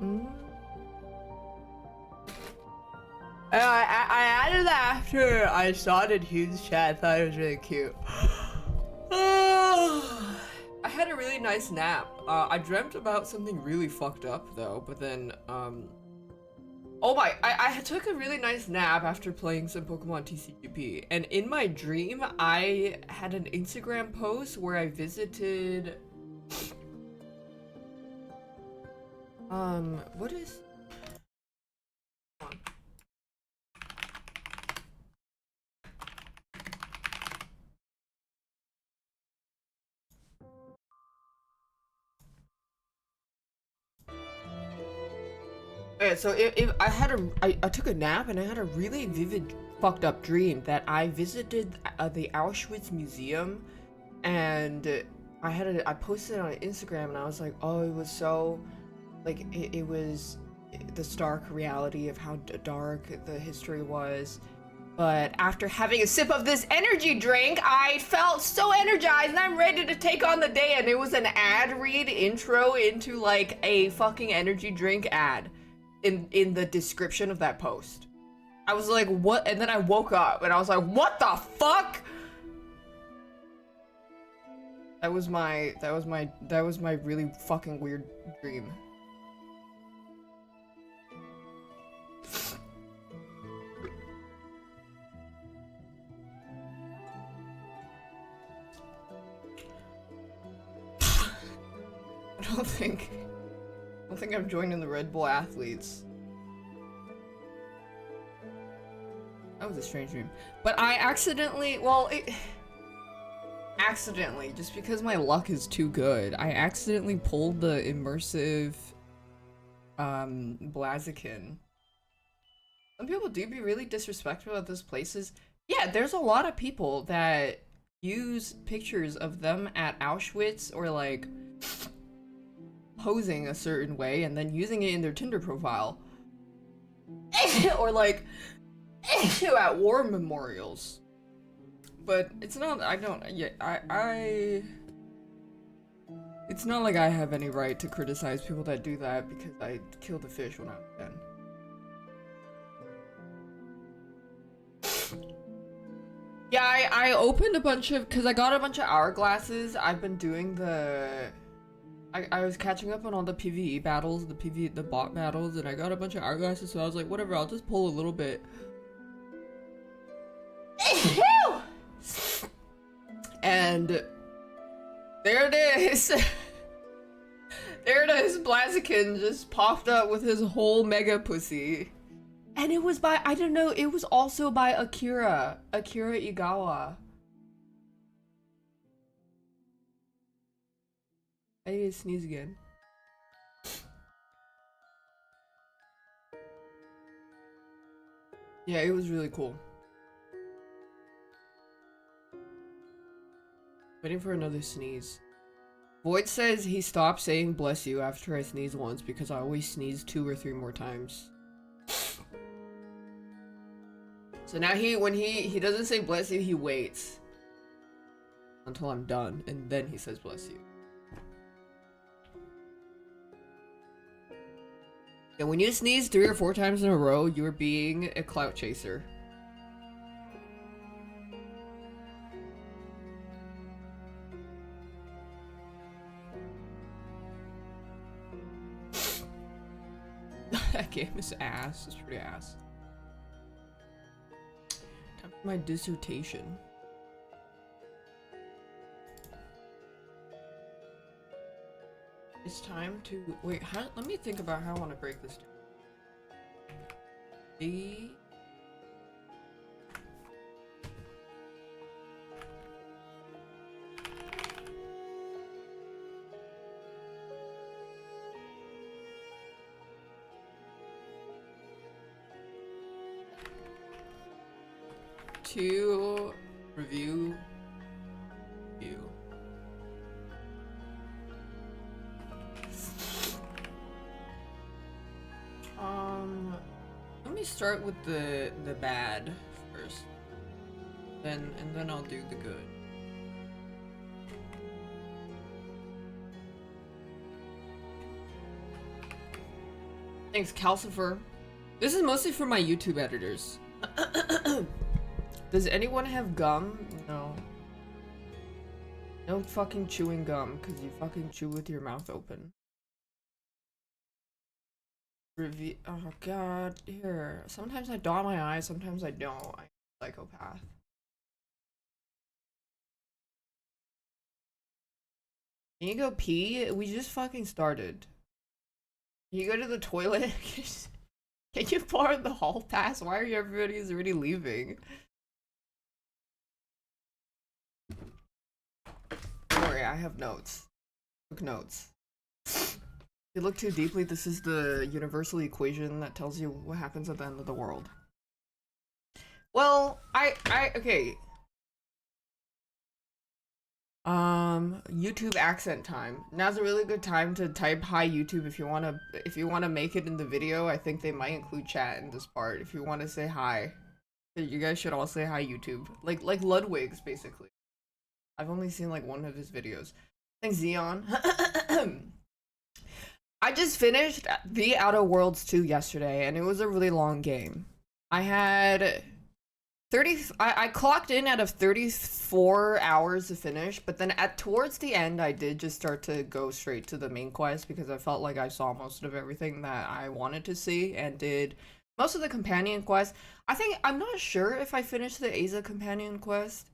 Mm. I added that after I saw it in Hugh's chat. I thought it was really cute. I had a really nice nap. I dreamt about something really fucked up though, but then oh my, I took a really nice nap after playing some Pokemon TCGP, and in my dream I had an Instagram post where I visited what is okay, so if I had I took a nap and I had a really vivid fucked up dream that I visited the Auschwitz Museum, and I posted it on Instagram and I was like, oh, it was so like it was the stark reality of how dark the history was. But after having a sip of this energy drink, I felt so energized and I'm ready to take on the day. And it was an ad read intro into like a fucking energy drink ad in the description of that post. I was like, what? And then I woke up and I was like, what the fuck? That was my really fucking weird dream. I don't think I'm joining the Red Bull athletes. That was a strange dream. But I accidentally, accidentally, just because my luck is too good, I accidentally pulled the immersive, Blaziken. Some people do be really disrespectful of those places. Yeah, there's a lot of people that use pictures of them at Auschwitz or like posing a certain way and then using it in their Tinder profile. Or like at war memorials. But it's not, I don't, yeah, it's not like I have any right to criticize people that do that because I killed a fish when I was 10. Yeah, I opened a bunch of, because I got a bunch of hourglasses. I've been doing I was catching up on all the PvE battles, the bot battles, and I got a bunch of hourglasses, so I was like, whatever, I'll just pull a little bit. And there it is. There it is. Blaziken just popped up with his whole mega pussy. And it was by, I don't know, it was also by Akira Igawa. I need to sneeze again. Yeah, it was really cool. Waiting for another sneeze. Void says he stopped saying bless you after I sneeze once because I always sneeze 2 or 3 more times. So now when he doesn't say bless you, he waits until I'm done and then he says bless you. And when you sneeze 3 or 4 times in a row, you're being a clout chaser. That game is ass. It's pretty ass. Time for my dissertation. It's time to wait. Let me think about how I want to break this down. D. To review you. Let me start with the bad first. And then I'll do the good. Thanks, Calcifer. This is mostly for my YouTube editors. Does anyone have gum? No. No fucking chewing gum, because you fucking chew with your mouth open. Review. Oh god, here. Sometimes I dot my eyes, sometimes I don't. I'm a psychopath. Can you go pee? We just fucking started. Can you go to the toilet? Can you borrow the hall pass? Why are everybody's already leaving? Don't worry, I have notes. Took notes. If you look too deeply, this is the universal equation that tells you what happens at the end of the world. Well, okay. YouTube accent time. Now's a really good time to type hi YouTube if you wanna make it in the video. I think they might include chat in this part if you want to say hi. You guys should all say hi YouTube. Like Ludwig's basically. I've only seen like one of his videos. Thanks, Xeon. I just finished The Outer Worlds 2 yesterday, and it was a really long game. I had 30. I clocked in out of 34 hours to finish, but then towards the end, I did just start to go straight to the main quest because I felt like I saw most of everything that I wanted to see and did most of the companion quests. I'm not sure if I finished the Aza companion quest,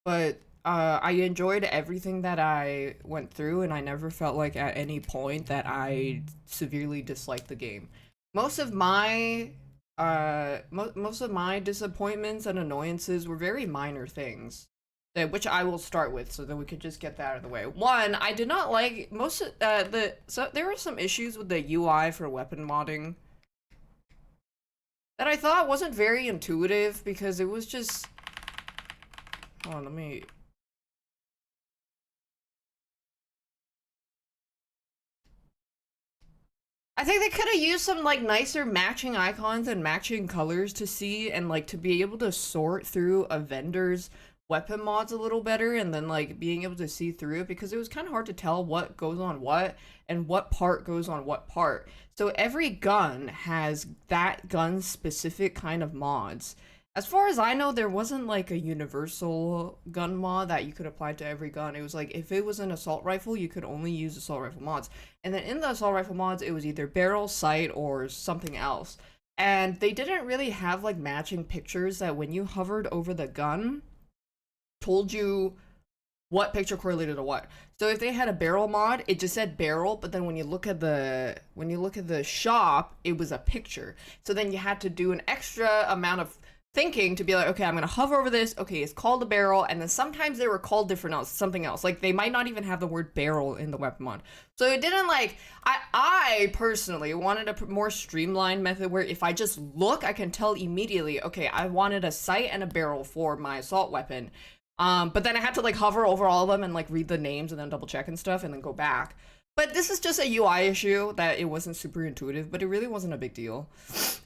but I enjoyed everything that I went through, and I never felt like at any point that I severely disliked the game. Most of my disappointments and annoyances were very minor things, which I will start with so that we could just get that out of the way. One, I did not like most of so there were some issues with the UI for weapon modding that I thought wasn't very intuitive because it was just, hold on, let me. I think they could have used some like nicer matching icons and matching colors to see and like to be able to sort through a vendor's weapon mods a little better, and then like being able to see through it because it was kind of hard to tell what goes on what and what part goes on what part. So every gun has that gun specific kind of mods. As far as I know, there wasn't like a universal gun mod that you could apply to every gun. It was like if it was an assault rifle, you could only use assault rifle mods. And then in the assault rifle mods, it was either barrel, sight, or something else. And they didn't really have like matching pictures that when you hovered over the gun, told you what picture correlated to what. So if they had a barrel mod, it just said barrel, but then when you look at the shop, it was a picture. So then you had to do an extra amount of thinking to be like, okay, I'm gonna hover over this, okay, it's called a barrel, and then sometimes they were called different else, something else. Like they might not even have the word barrel in the weapon mod. So it didn't like, I personally wanted a more streamlined method where if I just look, I can tell immediately, okay, I wanted a sight and a barrel for my assault weapon. But then I had to like hover over all of them and like read the names and then double check and stuff and then go back. But this is just a UI issue that it wasn't super intuitive, but it really wasn't a big deal.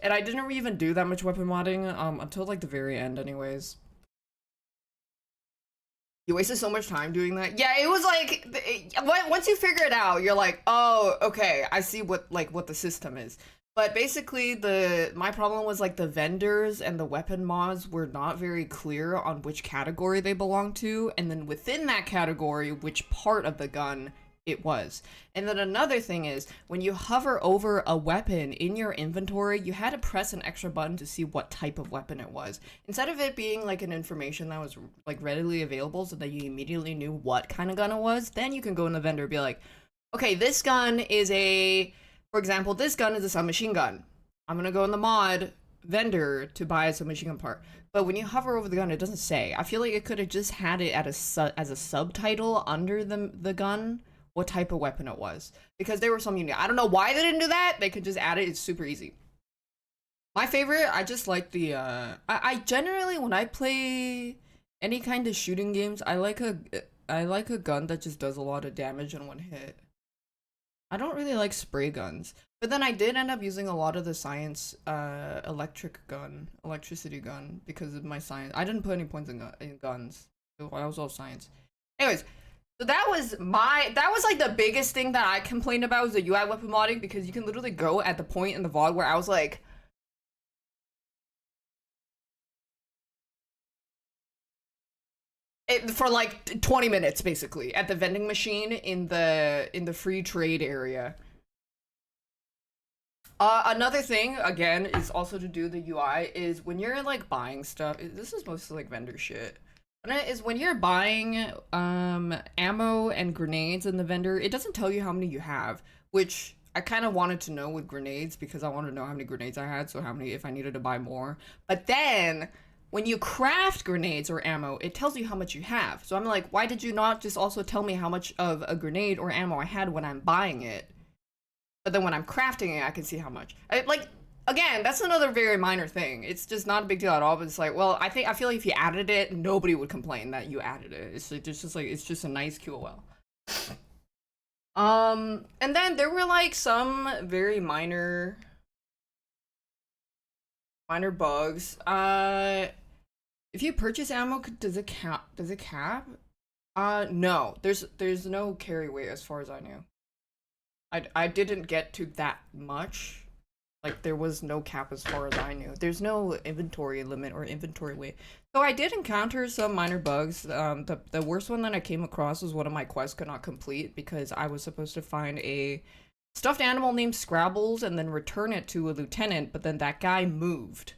And I didn't even do that much weapon modding until like the very end anyways. You wasted so much time doing that. Yeah, it was like, once you figure it out, you're like, oh, okay, I see what the system is. But basically, my problem was like the vendors and the weapon mods were not very clear on which category they belong to, and then within that category, which part of the gun it was. And then another thing is, when you hover over a weapon in your inventory, you had to press an extra button to see what type of weapon it was. Instead of it being like an information that was like readily available so that you immediately knew what kind of gun it was, then you can go in the vendor and be like, okay, this gun is for example, this gun is a submachine gun. I'm gonna go in the mod vendor to buy a submachine gun part. But when you hover over the gun, it doesn't say. I feel like it could have just had it as a subtitle under the gun what type of weapon it was, because there were some unique. I don't know why they didn't do that. They could just add it. It's super easy. My favorite, I just like the I generally, when I play any kind of shooting games, I like a gun that just does a lot of damage in one hit. I don't really like spray guns, but then I did end up using a lot of the science electricity gun because of my science. I didn't put any points in guns. I was all science. Anyways, So that was like the biggest thing that I complained about was the UI weapon modding, because you can literally go at the point in the VOD where I was like, for like 20 minutes basically at the vending machine in the free trade area. Another thing, again, is also to do with the UI, is when you're like buying stuff, this is mostly like vendor shit. Is when you're buying ammo and grenades in the vendor, it doesn't tell you how many you have, which I kind of wanted to know with grenades because I wanted to know how many grenades I had, so how many if I needed to buy more. But then when you craft grenades or ammo, it tells you how much you have. So I'm like, why did you not just also tell me how much of a grenade or ammo I had when I'm buying it? But then when I'm crafting it, I can see how much. Like, again, that's another very minor thing. It's just not a big deal at all. But it's like, well, I feel like if you added it, nobody would complain that you added it. It's just a nice QOL. And then there were like some very minor bugs. If you purchase ammo, does it cap? Does it cap? No. There's no carry weight as far as I knew. I didn't get to that much. Like, there was no cap as far as I knew. There's no inventory limit or inventory weight. So I did encounter some minor bugs. The worst one that I came across was one of my quests could not complete because I was supposed to find a stuffed animal named Scrabbles and then return it to a lieutenant, but then that guy moved.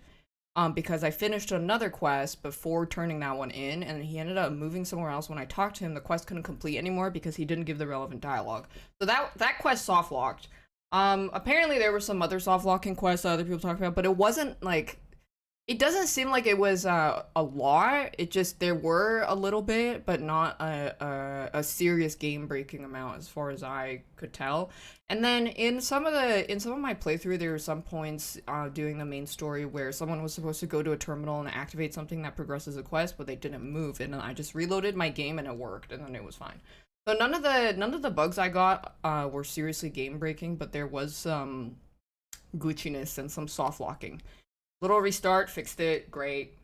Because I finished another quest before turning that one in, and he ended up moving somewhere else. When I talked to him, the quest couldn't complete anymore because he didn't give the relevant dialogue. So that quest soft locked. Apparently there were some other soft locking quests that other people talked about, but it wasn't like, it doesn't seem like it was a lot. It just, there were a little bit, but not a serious game breaking amount as far as I could tell. And then in some of my playthrough, there were some points doing the main story where someone was supposed to go to a terminal and activate something that progresses a quest, but they didn't move, and then I just reloaded my game and it worked, and then it was fine. So none of the bugs I got were seriously game breaking, but there was some glitchiness and some soft locking. Little restart, fixed it, great.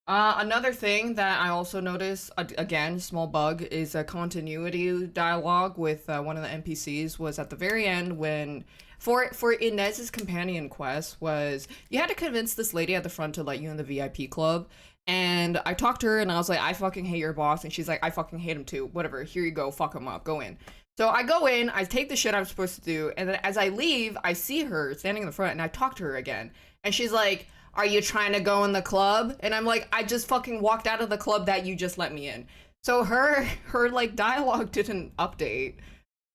Another thing that I also noticed, again, small bug, is a continuity dialogue with one of the NPCs was at the very end when, for Inez's companion quest, was you had to convince this lady at the front to let you in the VIP club. And I talked to her and I was like, I fucking hate your boss. And she's like, I fucking hate him too. Whatever, here you go, fuck him up, go in. So I go in, I take the shit I'm supposed to do, and then as I leave, I see her standing in the front and I talk to her again. And she's like, are you trying to go in the club? And I'm like, I just fucking walked out of the club that you just let me in. So her like dialogue didn't update,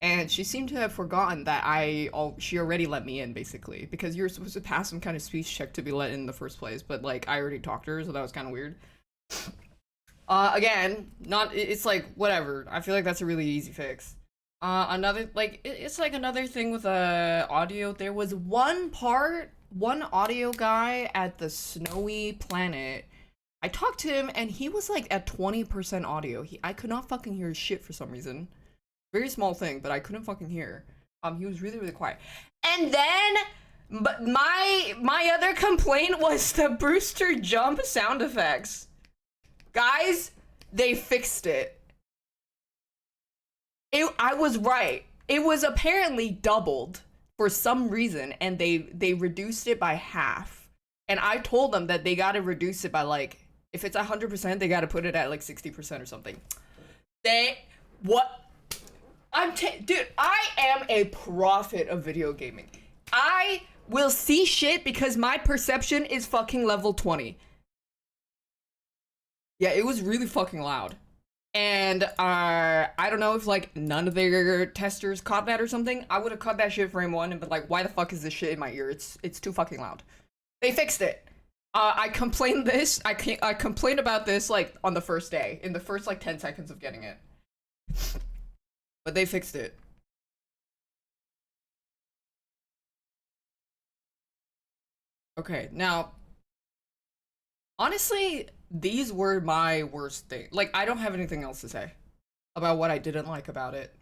and she seemed to have forgotten that she already let me in, basically, because you're supposed to pass some kind of speech check to be let in the first place, but like I already talked to her, so that was kind of weird. Again, it's like whatever. I feel like that's a really easy fix. Another, like, it's like another thing with audio. There was one audio guy at the snowy planet. I talked to him and he was like at 20% audio. I could not fucking hear his shit for some reason. Very small thing, but I couldn't fucking hear. He was really, really quiet. And then my other complaint was the Brewster jump sound effects. Guys, they fixed it. I was right. It was apparently doubled for some reason, and they reduced it by half. And I told them that they gotta reduce it by like, if it's 100%, they gotta put it at like 60% or something. Dude, I am a prophet of video gaming. I will see shit because my perception is fucking level 20. Yeah, it was really fucking loud. And I don't know if like none of their testers caught that or something. I would have caught that shit frame one and been like, why the fuck is this shit in my ear? It's too fucking loud. They fixed it. I complained about this like on the first day, in the first like 10 seconds of getting it. But they fixed it. Okay, now honestly, these were my worst thing. Like, I don't have anything else to say about what I didn't like about it.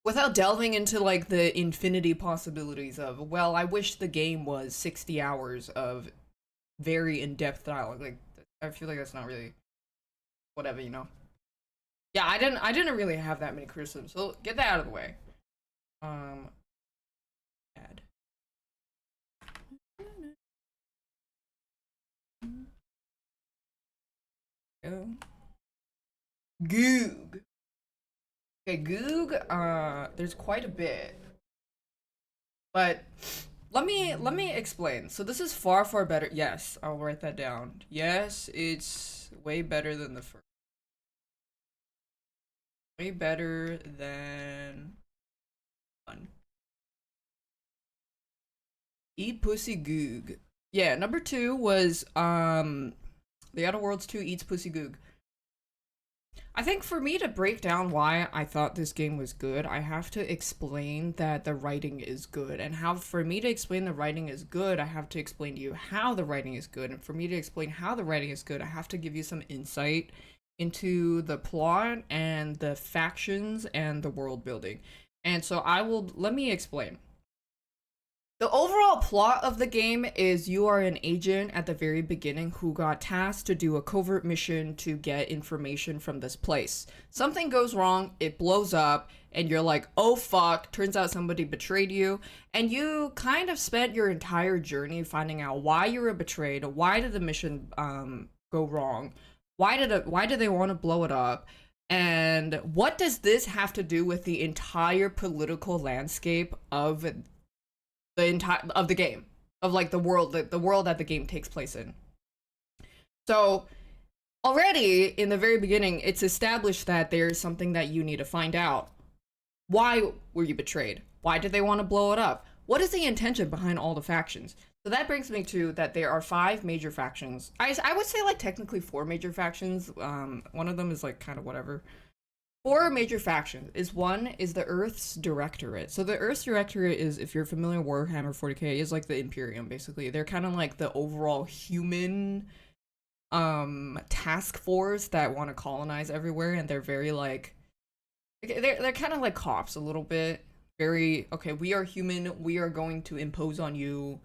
Without delving into, like, the infinity possibilities of, well, I wish the game was 60 hours of very in-depth dialogue. Like, I feel like that's not really whatever, you know. Yeah, I didn't really have that many criticisms. So get that out of the way. Um, add. Go. Goog. Okay, Goog. There's quite a bit, but let me explain. So this is far better. Yes, I'll write that down. Yes, it's way better than the first. Way better than one. Eat Pussy Goog. Yeah, number two was The Outer Worlds 2 Eats Pussy Goog. I think for me to break down why I thought this game was good, I have to explain that the writing is good. And how, for me to explain the writing is good, I have to explain to you how the writing is good. And for me to explain how the writing is good, I have to give you some insight into the plot and the factions and the world building. And so let me explain. The overall plot of the game is you are an agent at the very beginning who got tasked to do a covert mission to get information from this place. Something goes wrong, it blows up, and you're like, oh fuck, turns out somebody betrayed you. And you kind of spent your entire journey finding out why you were betrayed, why did the mission go wrong, why did they want to blow it up, and what does this have to do with the entire political landscape of the game, of like the world that the game takes place in. So already in the very beginning, it's established that there's something that you need to find out. Why were you betrayed? Why did they want to blow it up? What is the intention behind all the factions? So that brings me to that there are 5 major factions. I would say like technically 4 major factions. One of them is like kind of whatever. 4 major factions is the Earth's Directorate. So the Earth's Directorate is, if you're familiar with Warhammer 40k, is like the Imperium basically. They're kind of like the overall human task force that want to colonize everywhere, and they're very like they're kind of like cops a little bit. Very, okay, we are human, we are going to impose on you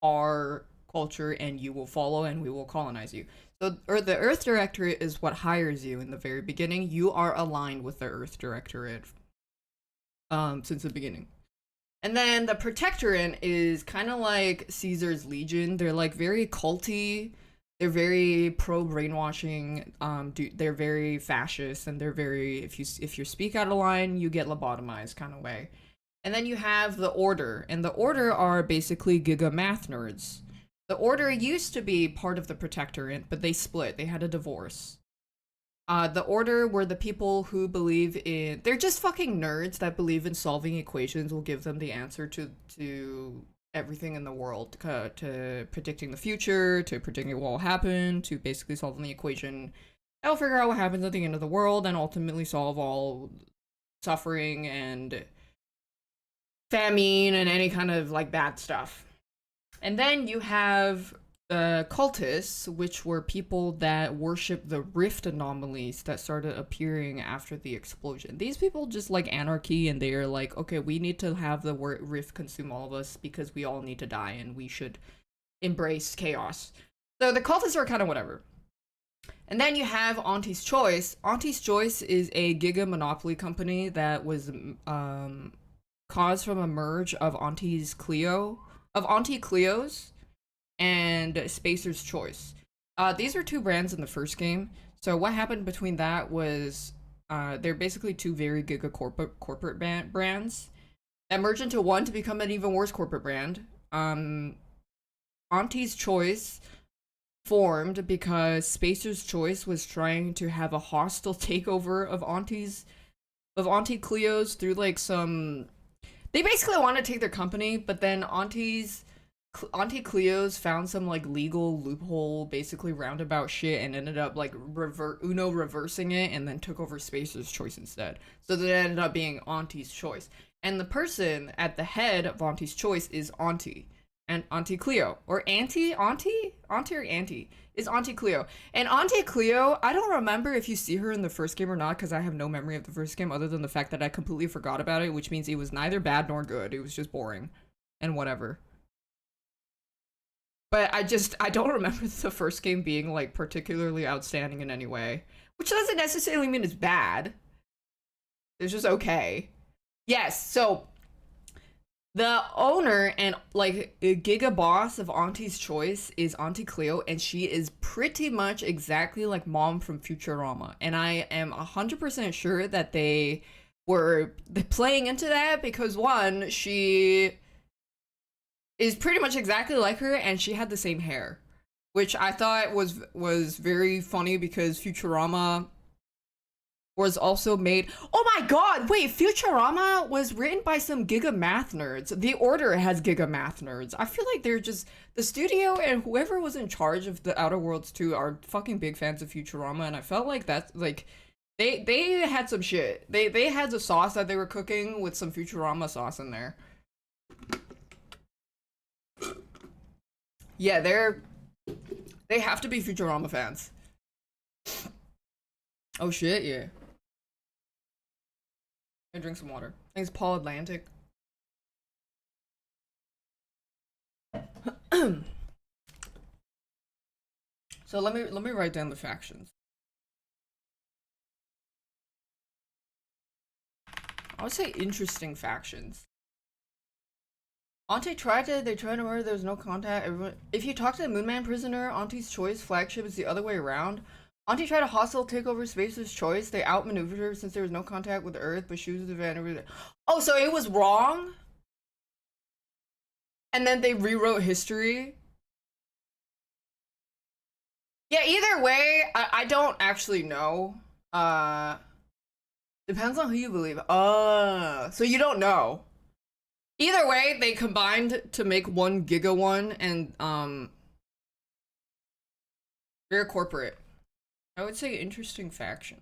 our culture and you will follow and we will colonize you. So, or the Earth Directorate is what hires you in the very beginning. You are aligned with the Earth Directorate since the beginning. And then the Protectorate is kind of like Caesar's Legion. They're like very culty. They're very pro brainwashing. They're very fascist, and they're very, if you speak out of line, you get lobotomized kind of way. And then you have the Order, and the Order are basically giga math nerds. The Order used to be part of the Protectorate, but they split. They had a divorce. The Order were the people who believe in... They're just fucking nerds that believe in solving equations will give them the answer to everything in the world. To predicting the future, to predicting what will happen, to basically solving the equation. They'll figure out what happens at the end of the world and ultimately solve all suffering and famine and any kind of like bad stuff. And then you have the cultists, which were people that worship the rift anomalies that started appearing after the explosion. These people just like anarchy, and they're like, okay, we need to have the rift consume all of us because we all need to die and we should embrace chaos. So the cultists are kind of whatever. And then you have Auntie's Choice. Auntie's Choice is a giga monopoly company that was caused from a merge of Auntie Cleo's and Spacer's Choice. These were 2 brands in the first game. So what happened between that was they're basically 2 very giga corporate brands that merged into one to become an even worse corporate brand. Auntie's Choice formed because Spacer's Choice was trying to have a hostile takeover of Auntie Cleo's through like some... They basically want to take their company, but then Auntie Cleo's found some like legal loophole, basically roundabout shit, and ended up like reversing it, and then took over Spacer's Choice instead. So that ended up being Auntie's Choice. And the person at the head of Auntie's Choice is Auntie. And Auntie Cleo. Or Auntie is Auntie Cleo. And Auntie Cleo, I don't remember if you see her in the first game or not, because I have no memory of the first game other than the fact that I completely forgot about it, which means it was neither bad nor good. It was just boring. And whatever. But I don't remember the first game being like particularly outstanding in any way, which doesn't necessarily mean it's bad. It's just okay. Yes, so the owner and like giga boss of Auntie's Choice is Auntie Cleo, and she is pretty much exactly like Mom from Futurama. And I am 100% sure that they were playing into that because one, she is pretty much exactly like her, and she had the same hair, which I thought was very funny because Futurama was also made. Oh my god, wait, Futurama was written by some Giga Math nerds. The Order has Giga Math nerds. I feel like they're just the studio and whoever was in charge of the Outer Worlds 2 are fucking big fans of Futurama, and I felt like that's like they had some shit. They had the sauce that they were cooking with some Futurama sauce in there. Yeah, they have to be Futurama fans. Oh shit, yeah. I drink some water. Thanks, Paul Atlantic. So let me write down the factions. I would say interesting factions. Auntie they tried to murder, there was no contact. Everyone, if you talk to the Moonman prisoner, Auntie's Choice flagship is the other way around. Auntie tried to hostile take over Space's Choice. They outmaneuvered her since there was no contact with the Earth, but she was the van. Oh, so it was wrong? And then they rewrote history? Yeah, either way, I don't actually know. Depends on who you believe. So you don't know. Either way, they combined to make one Giga one, and very corporate. I would say interesting faction.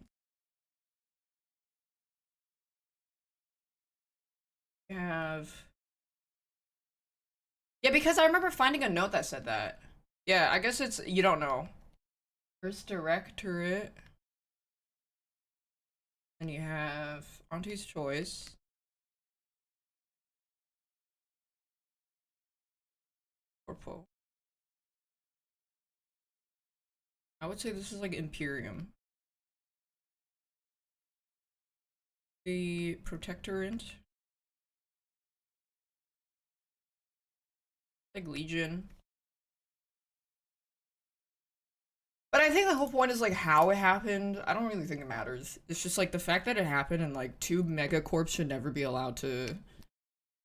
You have... Yeah, because I remember finding a note that said that. Yeah, I guess it's... You don't know. First Directorate. And you have Auntie's Choice. Corpo. I would say this is like Imperium. The Protectorate. Like Legion. But I think the whole point is like how it happened. I don't really think it matters. It's just like the fact that it happened, and like two megacorps should never be allowed to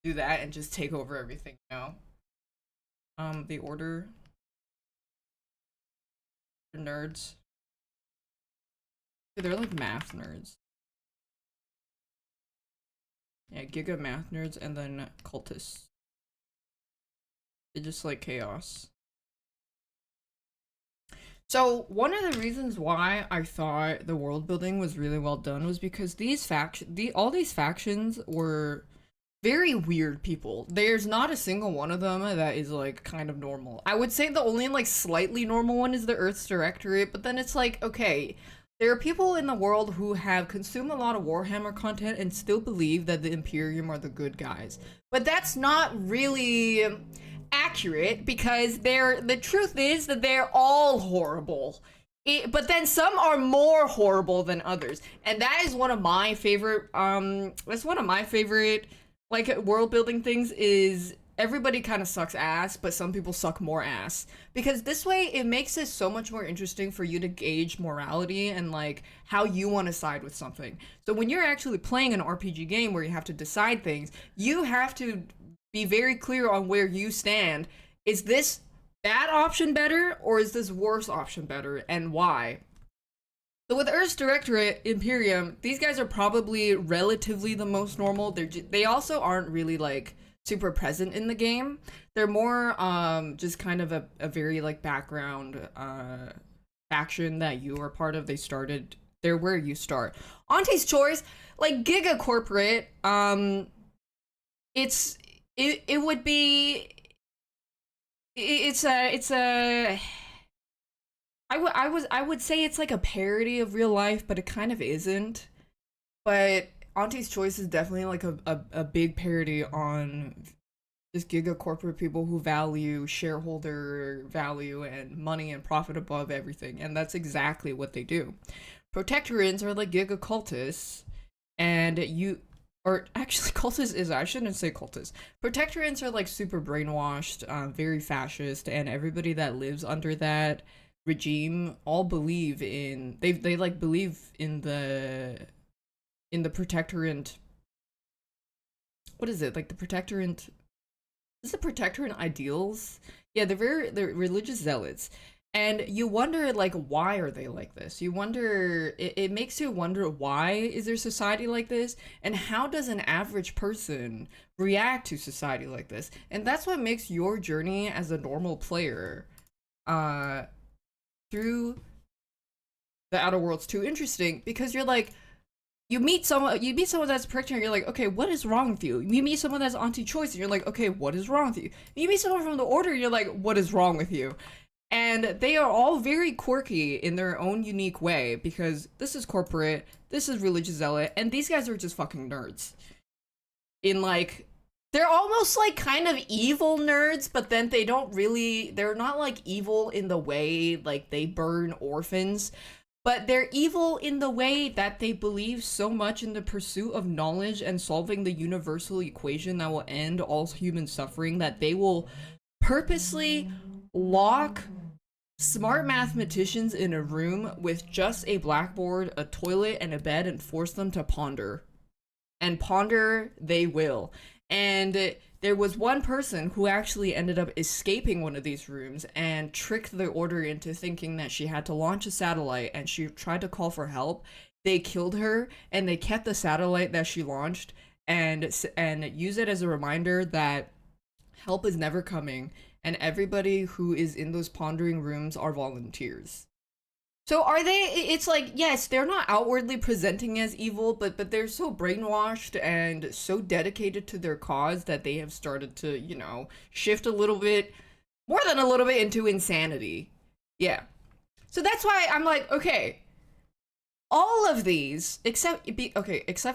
do that and just take over everything, you know? The Order. They're nerds. They're like math nerds. Yeah, Giga math nerds, and then cultists. They just like chaos. So one of the reasons why I thought the world building was really well done was because all these factions were very weird people. There's not a single one of them that is like kind of normal. I would say the only like slightly normal one is the Earth's Directorate, but then it's like, okay, there are people in the world who have consumed a lot of Warhammer content and still believe that the Imperium are the good guys. But that's not really accurate because the truth is that they're all horrible. But then some are more horrible than others. And that is one of my favorite like world building things is everybody kind of sucks ass, but some people suck more ass. Because this way it makes it so much more interesting for you to gauge morality and like how you want to side with something. So when you're actually playing an RPG game where you have to decide things, you have to be very clear on where you stand. Is this bad option better, or is this worse option better, and why? So with Earth's Directorate, Imperium, these guys are probably relatively the most normal. They also aren't really like super present in the game. They're more just kind of a very like background faction that you are part of. They're where you start. Auntie's Choice, like Giga Corporate, it would be it's a I would say it's like a parody of real life, but it kind of isn't. But Auntie's Choice is definitely like a big parody on just giga corporate people who value shareholder value and money and profit above everything, and that's exactly what they do. Protectorants are like giga cultists, and you, or actually, cultists is, I shouldn't say cultists. Protectorants are like super brainwashed, very fascist, and everybody that lives under that regime all believe in, they like believe in the protectorant. What is it, like the protectorant? Is the protectorate ideals? Yeah, they're religious zealots. And you wonder, like, why are they like this? You wonder, it makes you wonder, why is their society like this? And how does an average person react to society like this? And that's what makes your journey as a normal player uh, through the Outer Worlds 2 interesting, because you're like, you meet someone that's protecting, and you're like, okay, what is wrong with you? You meet someone that's anti-choice, and you're like, okay, what is wrong with you? You meet someone from the Order, and you're like, what is wrong with you? And they are all very quirky in their own unique way, because this is corporate, this is religious zealot, and these guys are just fucking nerds. In like, they're almost like kind of evil nerds, but then they're not like evil in the way like they burn orphans, but they're evil in the way that they believe so much in the pursuit of knowledge and solving the universal equation that will end all human suffering, that they will purposely lock smart mathematicians in a room with just a blackboard, a toilet, and a bed and force them to ponder. And ponder they will. And there was one person who actually ended up escaping one of these rooms and tricked the Order into thinking that she had to launch a satellite, and she tried to call for help. They killed her, and they kept the satellite that she launched and use it as a reminder that help is never coming, and everybody who is in those pondering rooms are volunteers. So are they? It's like, yes, they're not outwardly presenting as evil, but they're so brainwashed and so dedicated to their cause that they have started to, shift a little bit, more than a little bit, into insanity. Yeah. So that's why I'm like, okay, all of these, except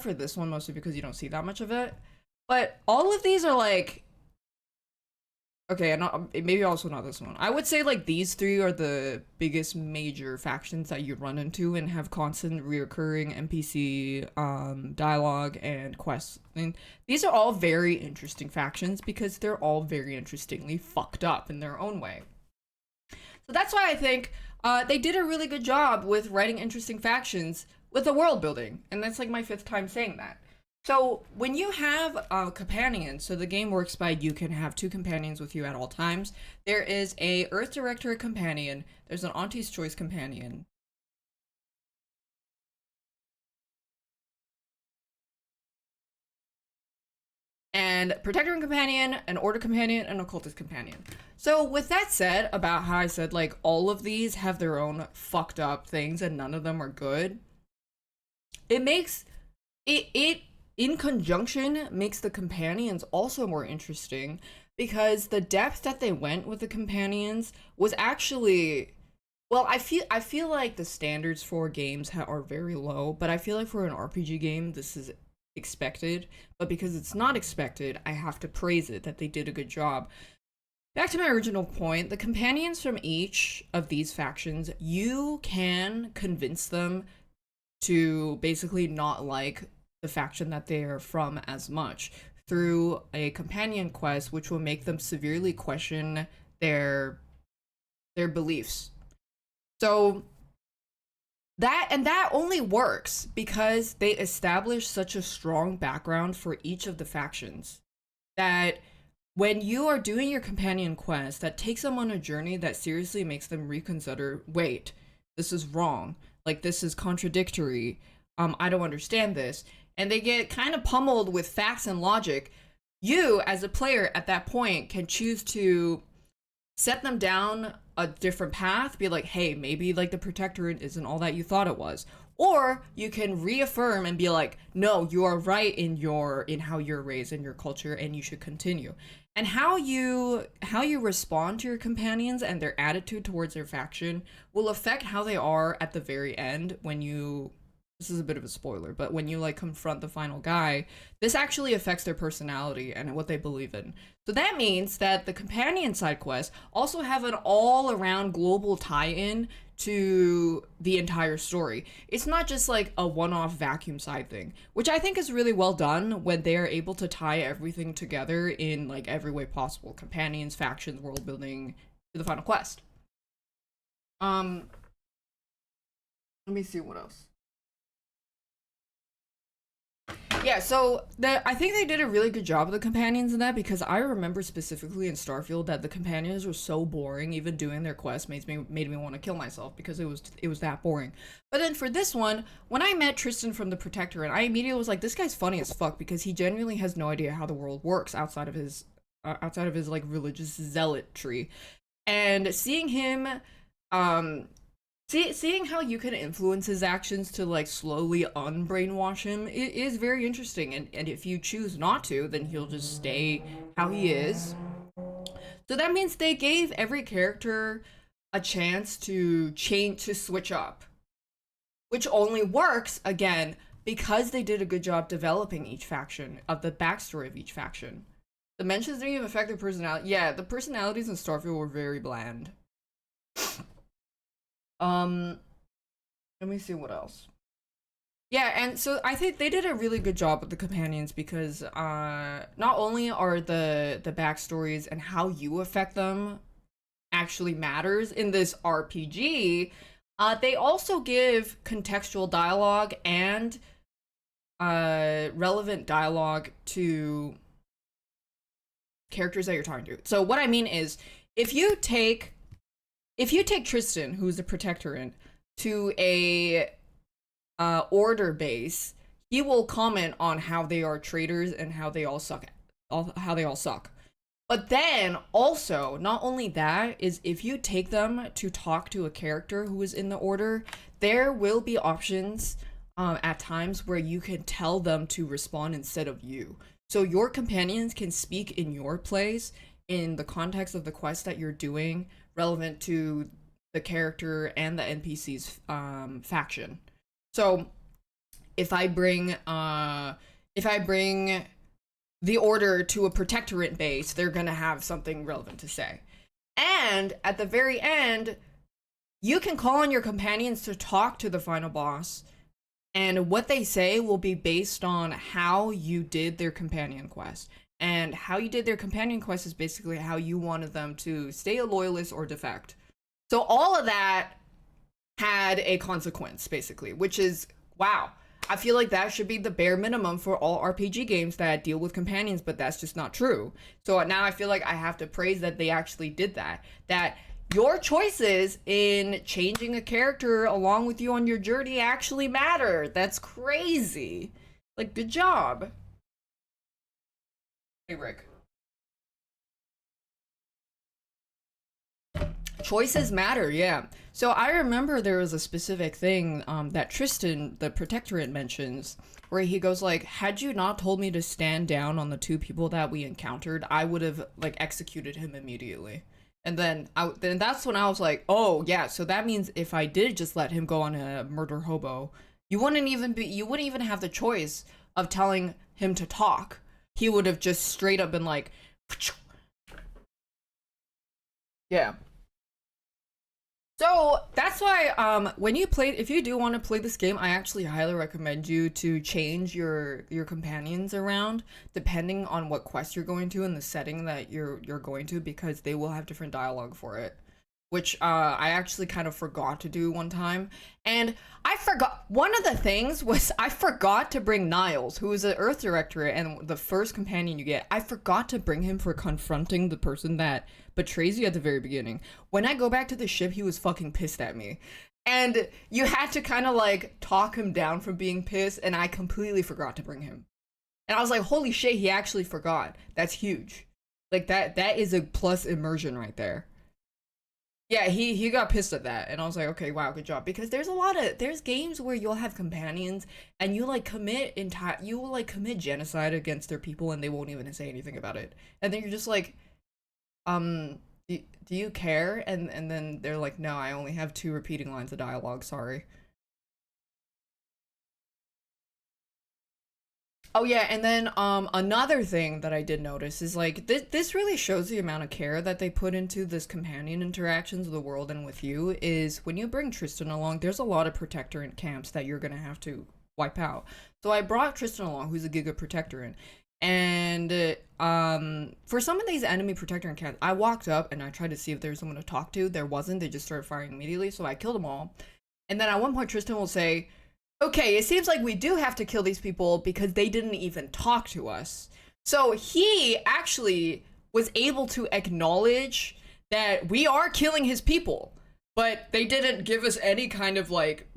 for this one, mostly because you don't see that much of it, but all of these are like, okay, not maybe also not this one. I would say like these three are the biggest major factions that you run into and have constant reoccurring NPC dialogue and quests. And these are all very interesting factions because they're all very interestingly fucked up in their own way. So that's why I think they did a really good job with writing interesting factions with the world building, and that's like my 5th time saying that. So when you have a companion, so the game works by you can have 2 companions with you at all times. There is a Earth Director companion. There's an Auntie's Choice companion. And Protector companion, an Order companion, and Occultist companion. So with that said, about how I said like all of these have their own fucked up things and none of them are good, it makes it in conjunction makes the companions also more interesting, because the depth that they went with the companions was actually, well, I feel like the standards for games are very low, but I feel like for an RPG game this is expected, but because it's not expected, I have to praise it that they did a good job. Back to my original point, the companions from each of these factions, you can convince them to basically not like the faction that they are from as much through a companion quest, which will make them severely question their beliefs. So that only works because they establish such a strong background for each of the factions, that when you are doing your companion quest that takes them on a journey that seriously makes them reconsider, wait, this is wrong, like this is contradictory, I don't understand this, and they get kind of pummeled with facts and logic, you as a player at that point can choose to set them down a different path, be like, hey, maybe like the Protectorate isn't all that you thought it was. Or you can reaffirm and be like, no, you are right in how you're raised in your culture and you should continue. And how you respond to your companions and their attitude towards their faction will affect how they are at the very end when you this is a bit of a spoiler, but when you like confront the final guy, this actually affects their personality and what they believe in. So that means that the companion side quests also have an all-around global tie-in to the entire story. It's not just like a one-off vacuum side thing, which I think is really well done when they are able to tie everything together in like every way possible. Companions, factions, world building to the final quest. Um, let me see what else. Yeah, so I think they did a really good job of the companions in that because I remember specifically in Starfield that the companions were so boring. Even doing their quest made me want to kill myself because it was that boring. But then for this one, when I met Tristan from the Protectorate, I immediately was like, this guy's funny as fuck because he genuinely has no idea how the world works outside of his like religious zealotry, and seeing him seeing how you can influence his actions to like slowly unbrainwash him is very interesting, and if you choose not to, then he'll just stay how he is. So that means they gave every character a chance to change, to switch up, which only works again because they did a good job developing each faction, of the backstory of each faction. The mentions didn't even affect their personality. Yeah, the personalities in Starfield were very bland. um Let me see what else. Yeah, and so I think they did a really good job with the companions because not only are the backstories and how you affect them actually matters in this RPG, they also give contextual dialogue and relevant dialogue to characters that you're talking to. So what I mean is, if you take Tristan, who's the protectorate, to a order base, he will comment on how they are traitors and how they all suck. How they all suck. But then also, not only that, is if you take them to talk to a character who is in the order, there will be options at times where you can tell them to respond instead of you. So your companions can speak in your place in the context of the quest that you're doing, relevant to the character and the NPC's faction. So if I bring the order to a protectorate base, they're gonna have something relevant to say. And at the very end, you can call on your companions to talk to the final boss, and what they say will be based on how you did their companion quest. And how you did their companion quest is basically how you wanted them to stay a loyalist or defect. So all of that had a consequence, basically, which is, wow. I feel like that should be the bare minimum for all RPG games that deal with companions, but that's just not true. So now I feel like I have to praise that they actually did that. That your choices in changing a character along with you on your journey actually matter. That's crazy. Like, good job. Hey, Rick. Choices matter, yeah. So I remember there was a specific thing that Tristan, the protectorate, mentions, where he goes like, "Had you not told me to stand down on the two people that we encountered, I would have like executed him immediately." And then that's when I was like, "Oh yeah, so that means if I did just let him go on a murder hobo, you wouldn't even have the choice of telling him to talk. He would have just straight up been like, yeah." So that's why when you play, if you do want to play this game, I actually highly recommend you to change your companions around depending on what quest you're going to and the setting that you're going to, because they will have different dialogue for it, which I actually kind of forgot to do one time. And I forgot, one of the things was I forgot to bring Niles, who is the Earth Director and the first companion you get. I forgot to bring him for confronting the person that betrays you at the very beginning. When I go back to the ship, he was fucking pissed at me. And you had to kind of like talk him down from being pissed, and I completely forgot to bring him. And I was like, holy shit, he actually forgot. That's huge. Like that is a plus immersion right there. Yeah, he got pissed at that, and I was like, okay, wow, good job. Because there's games where you'll have companions and you will like commit genocide against their people and they won't even say anything about it. And then you're just like, do you care? And then they're like, no, I only have two repeating lines of dialogue, sorry. Oh yeah, and then another thing that I did notice is like this really shows the amount of care that they put into this companion interactions with the world and with you is when you bring Tristan along, there's a lot of protectorant camps that you're gonna have to wipe out. So I brought Tristan along, who's a Giga Protectorant. And for some of these enemy protectorant camps, I walked up and I tried to see if there was someone to talk to. There wasn't, they just started firing immediately, so I killed them all. And then at one point Tristan will say, okay, it seems like we do have to kill these people because they didn't even talk to us. So he actually was able to acknowledge that we are killing his people, but they didn't give us any kind of like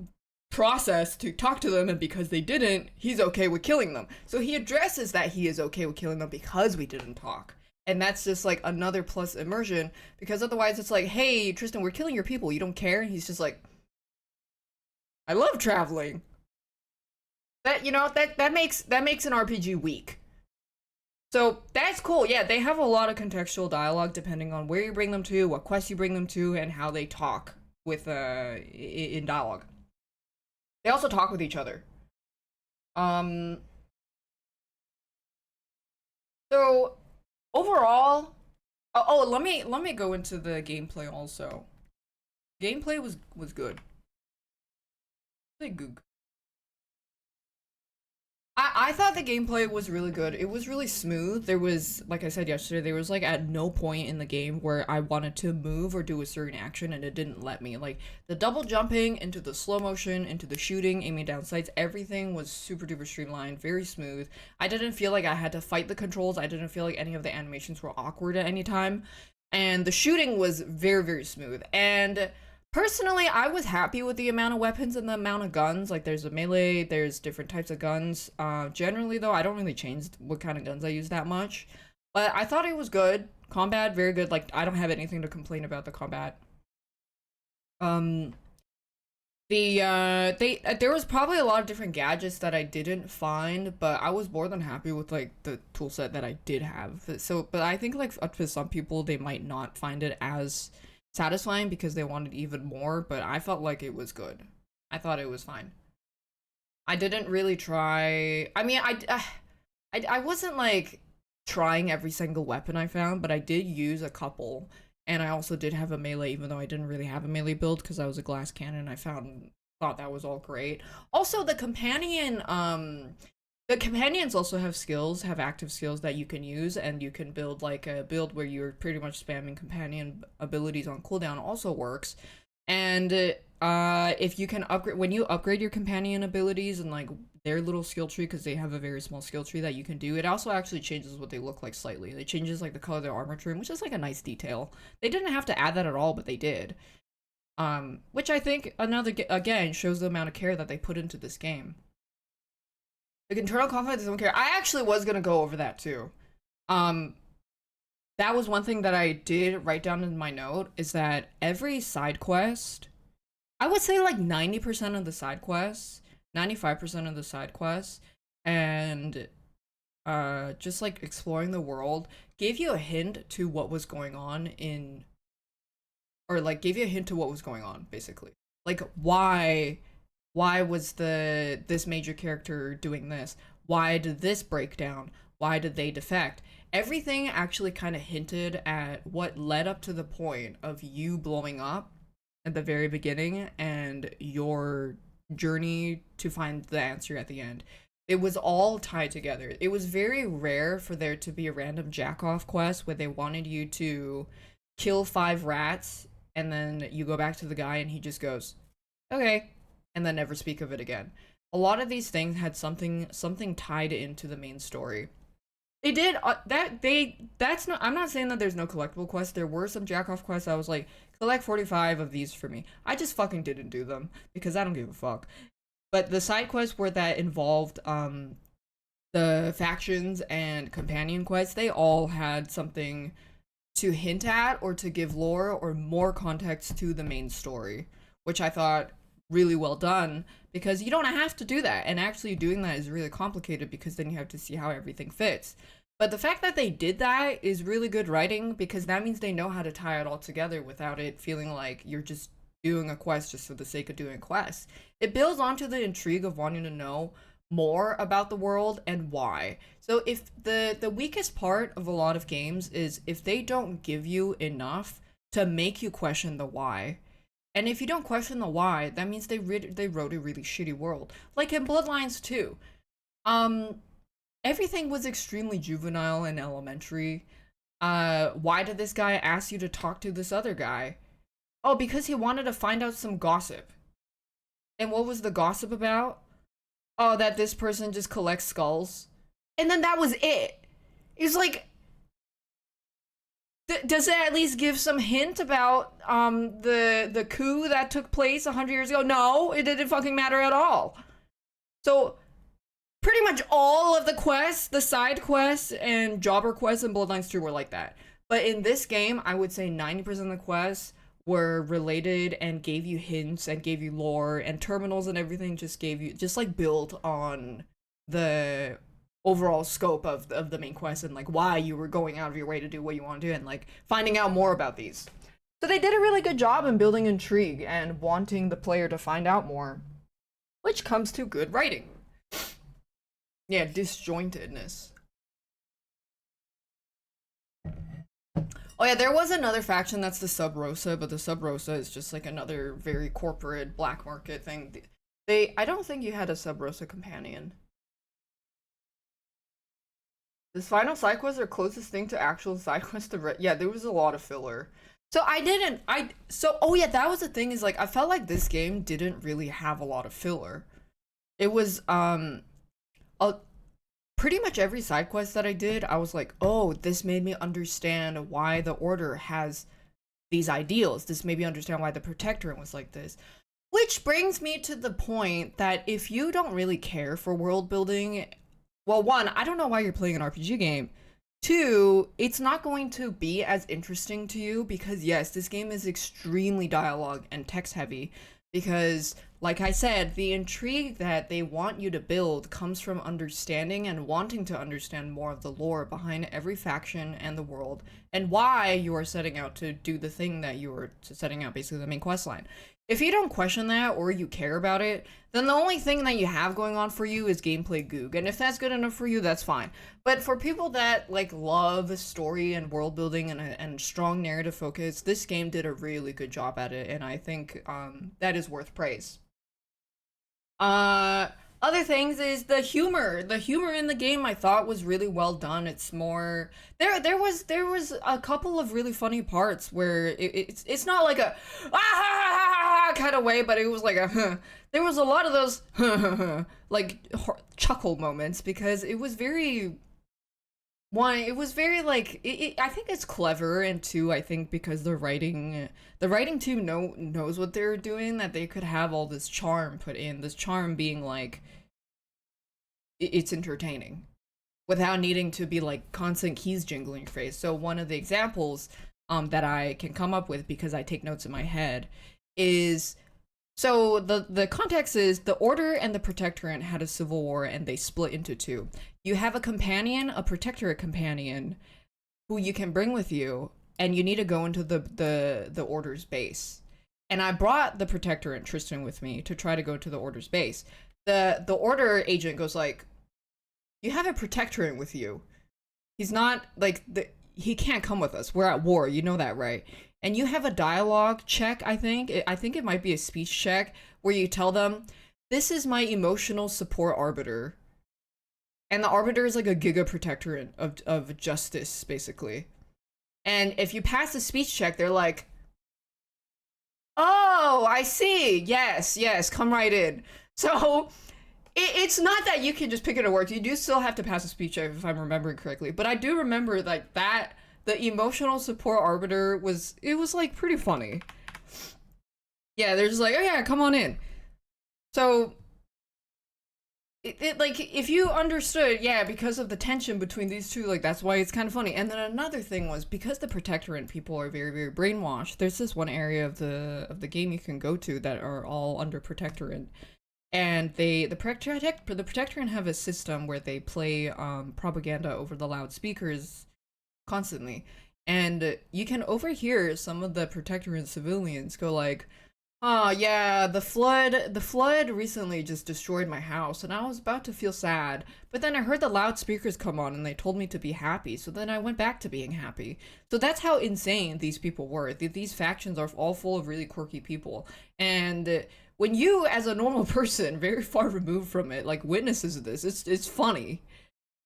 process to talk to them, and because they didn't, he's okay with killing them. So he addresses that he is okay with killing them because we didn't talk. And that's just like another plus immersion, because otherwise it's like, hey, Tristan, we're killing your people. You don't care? And he's just like, I love traveling. That, you know, that makes an RPG weak. So that's cool. Yeah, they have a lot of contextual dialogue depending on where you bring them to, what quests you bring them to, and how they talk with in dialogue. They also talk with each other. Um so overall, let me go into the gameplay also. Gameplay was good. Really good. I thought the gameplay was really good. It was really smooth. There was, like I said yesterday, there was like at no point in the game where I wanted to move or do a certain action and it didn't let me. Like the double jumping into the slow motion, into the shooting, aiming down sights, everything was super duper streamlined, very smooth. I didn't feel like I had to fight the controls. I didn't feel like any of the animations were awkward at any time. And the shooting was very, very smooth. And personally, I was happy with the amount of weapons and the amount of guns. Like, there's a melee, there's different types of guns. Generally, though, I don't really change what kind of guns I use that much. But I thought it was good. Combat, very good. Like, I don't have anything to complain about the combat. Um, there was probably a lot of different gadgets that I didn't find, but I was more than happy with like the tool set that I did have. So, but I think like up to some people they might not find it as satisfying because they wanted even more, but I felt like it was good. I thought it was fine. I didn't really try. I mean, I wasn't like trying every single weapon I found, but I did use a couple. And I also did have a melee, even though I didn't really have a melee build because I was a glass cannon. I thought that was all great. Also, the companions also have skills, have active skills that you can use, and you can build like a build where you're pretty much spamming companion abilities on cooldown also works. And if you can upgrade, when you upgrade your companion abilities and like their little skill tree, because they have a very small skill tree that you can do, it also actually changes what they look like slightly. It changes like the color of their armor trim, which is like a nice detail. They didn't have to add that at all, but they did. Which I think again shows the amount of care that they put into this game. The internal conflict doesn't care. I actually was gonna go over that too. Um, that was one thing that I did write down in my note, is that every side quest, I would say like 90% of the side quests, 95% of the side quests, and just like exploring the world gave you a hint to what was going on in, or like gave you a hint to what was going on basically. Like why was this major character doing this? Why did this break down? Why did they defect? Everything actually kind of hinted at what led up to the point of you blowing up at the very beginning and your journey to find the answer at the end. It was all tied together. It was very rare for there to be a random jack-off quest where they wanted you to kill 5 rats and then you go back to the guy and he just goes, okay, and then never speak of it again. A lot of these things had something tied into the main story. They did that's not, I'm not saying that there's no collectible quests. There were some jack-off quests I was like, collect 45 of these for me. I just fucking didn't do them because I don't give a fuck. But the side quests where that involved the factions and companion quests, they all had something to hint at or to give lore or more context to the main story, which I thought really well done, because you don't have to do that, and actually doing that is really complicated because then you have to see how everything fits. But the fact that they did that is really good writing, because that means they know how to tie it all together without it feeling like you're just doing a quest just for the sake of doing quests. It builds onto the intrigue of wanting to know more about the world and why. So if the weakest part of a lot of games is if they don't give you enough to make you question the why. And if you don't question the why, that means they wrote a really shitty world. Like in Bloodlines 2. Um Everything was extremely juvenile and elementary. Why did this guy ask you to talk to this other guy? Oh, because he wanted to find out some gossip. And what was the gossip about? Oh, that this person just collects skulls. And then that was it. It's like, does it at least give some hint about the coup that took place 100 years ago? No, it didn't fucking matter at all. So pretty much all of the quests, the side quests and jobber quests in Bloodlines 2 were like that. But in this game, I would say 90% of the quests were related and gave you hints and gave you lore, and terminals and everything just gave you, just like built on the overall scope of the main quest and like why you were going out of your way to do what you want to do and like finding out more about these. So they did a really good job in building intrigue and wanting the player to find out more, which comes to good writing. Yeah, disjointedness. Oh yeah, there was another faction that's the Sub Rosa, but the Sub Rosa is just like another very corporate black market thing. I don't think you had a Sub Rosa companion. This final side quest are closest thing to actual side quest to yeah, there was a lot of filler. So oh yeah, that was the thing is like I felt like this game didn't really have a lot of filler. It was a pretty much every side quest that I did, I was like, oh, this made me understand why the Order has these ideals. This made me understand why the Protectorate was like this. Which brings me to the point that if you don't really care for world building, well, one, I don't know why you're playing an RPG game. Two, it's not going to be as interesting to you because, yes, this game is extremely dialogue and text heavy because, like I said, the intrigue that they want you to build comes from understanding and wanting to understand more of the lore behind every faction and the world and why you are setting out to do the thing that you are setting out, basically the main quest line. If you don't question that or you care about it, then the only thing that you have going on for you is gameplay goog. And if that's good enough for you, that's fine. But for people that like love story and world building and strong narrative focus, this game did a really good job at it, and I think that is worth praise. Other things is the humor. The humor in the game I thought was really well done. It's more there was a couple of really funny parts where it's not like a kind of way, but it was like a there was a lot of those like chuckle moments because it was very one, it was very like I think it's clever, and two, I think because the writing team knows what they're doing, that they could have all this charm put in, this charm being like it's entertaining without needing to be like constant keys jingling your face. So one of the examples that I can come up with because I take notes in my head is, so the context is the Order and the Protectorate had a civil war and they split into two. You have a companion, a Protectorate companion, who you can bring with you, and you need to go into the Order's base. And I brought the Protectorate Tristan with me to try to go to the Order's base. The Order agent goes like, "You have a Protectorate with you. He's not like he can't come with us. We're at war. You know that, right?" And you have a dialogue check, I think. I think it might be a speech check where you tell them, "This is my emotional support arbiter." And the arbiter is like a giga protectorate of justice, basically. And if you pass the speech check, they're like, "Oh, I see. Yes, yes, come right in." So it's not that you can just pick it at work. You do still have to pass a speech check, if I'm remembering correctly. But I do remember like that the emotional support arbiter was like pretty funny. Yeah, they're just like, "Oh yeah, come on in." So it like if you understood, yeah, because of the tension between these two, like that's why it's kind of funny. And then another thing was because the Protectorate people are very very brainwashed. There's this one area of the game you can go to that are all under Protectorate, and the Protectorate have a system where they play propaganda over the loudspeakers constantly, and you can overhear some of the Protectorate civilians go like, Oh yeah, the flood recently just destroyed my house and I was about to feel sad. But then I heard the loudspeakers come on and they told me to be happy. So then I went back to being happy. So that's how insane these people were. These factions are all full of really quirky people. And when you as a normal person, very far removed from it, like witnesses this, it's funny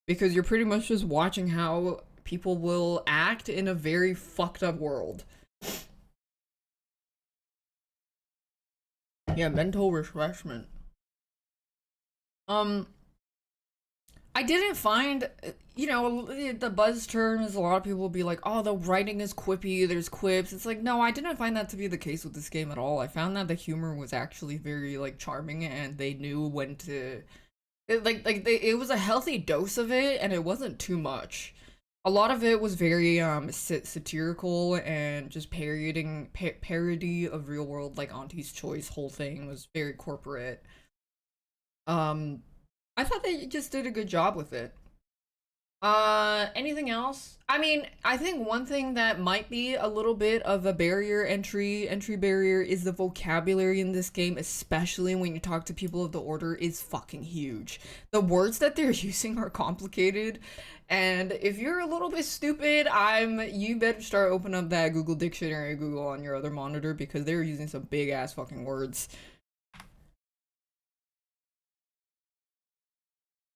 because you're pretty much just watching how people will act in a very fucked up world. Yeah, mental refreshment. Um, I didn't find, the buzz term is a lot of people will be like, oh, the writing is quippy, there's quips. It's like, no, I didn't find that to be the case with this game at all. I found that the humor was actually very, like, charming and they knew when to, it was a healthy dose of it and it wasn't too much. A lot of it was very, satirical and just parody of real world, like Auntie's Choice whole thing was very corporate. Um, I thought they just did a good job with it. Anything else? I mean, I think one thing that might be a little bit of a entry barrier is the vocabulary in this game, especially when you talk to people of the Order, is fucking huge. The words that they're using are complicated, and if you're a little bit stupid, you better start opening up that Google Dictionary or Google on your other monitor because they're using some big ass fucking words.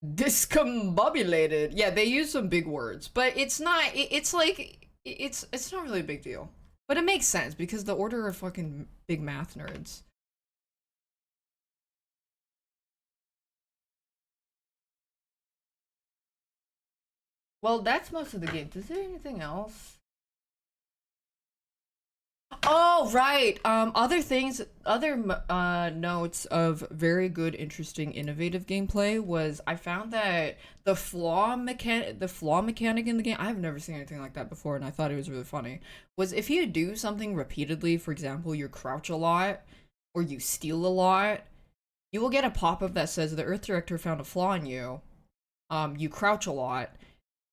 Discombobulated. Yeah, they use some big words, but it's not. It's like it's not really a big deal. But it makes sense because the Order are fucking big math nerds. Well, that's most of the game. Is there anything else? Oh, right. Other things, other notes of very good, interesting, innovative gameplay was I found that the flaw mechanic in the game, I've never seen anything like that before, and I thought it was really funny. Was if you do something repeatedly, for example, you crouch a lot or you steal a lot, you will get a pop-up that says the Earth Director found a flaw in you. You crouch a lot,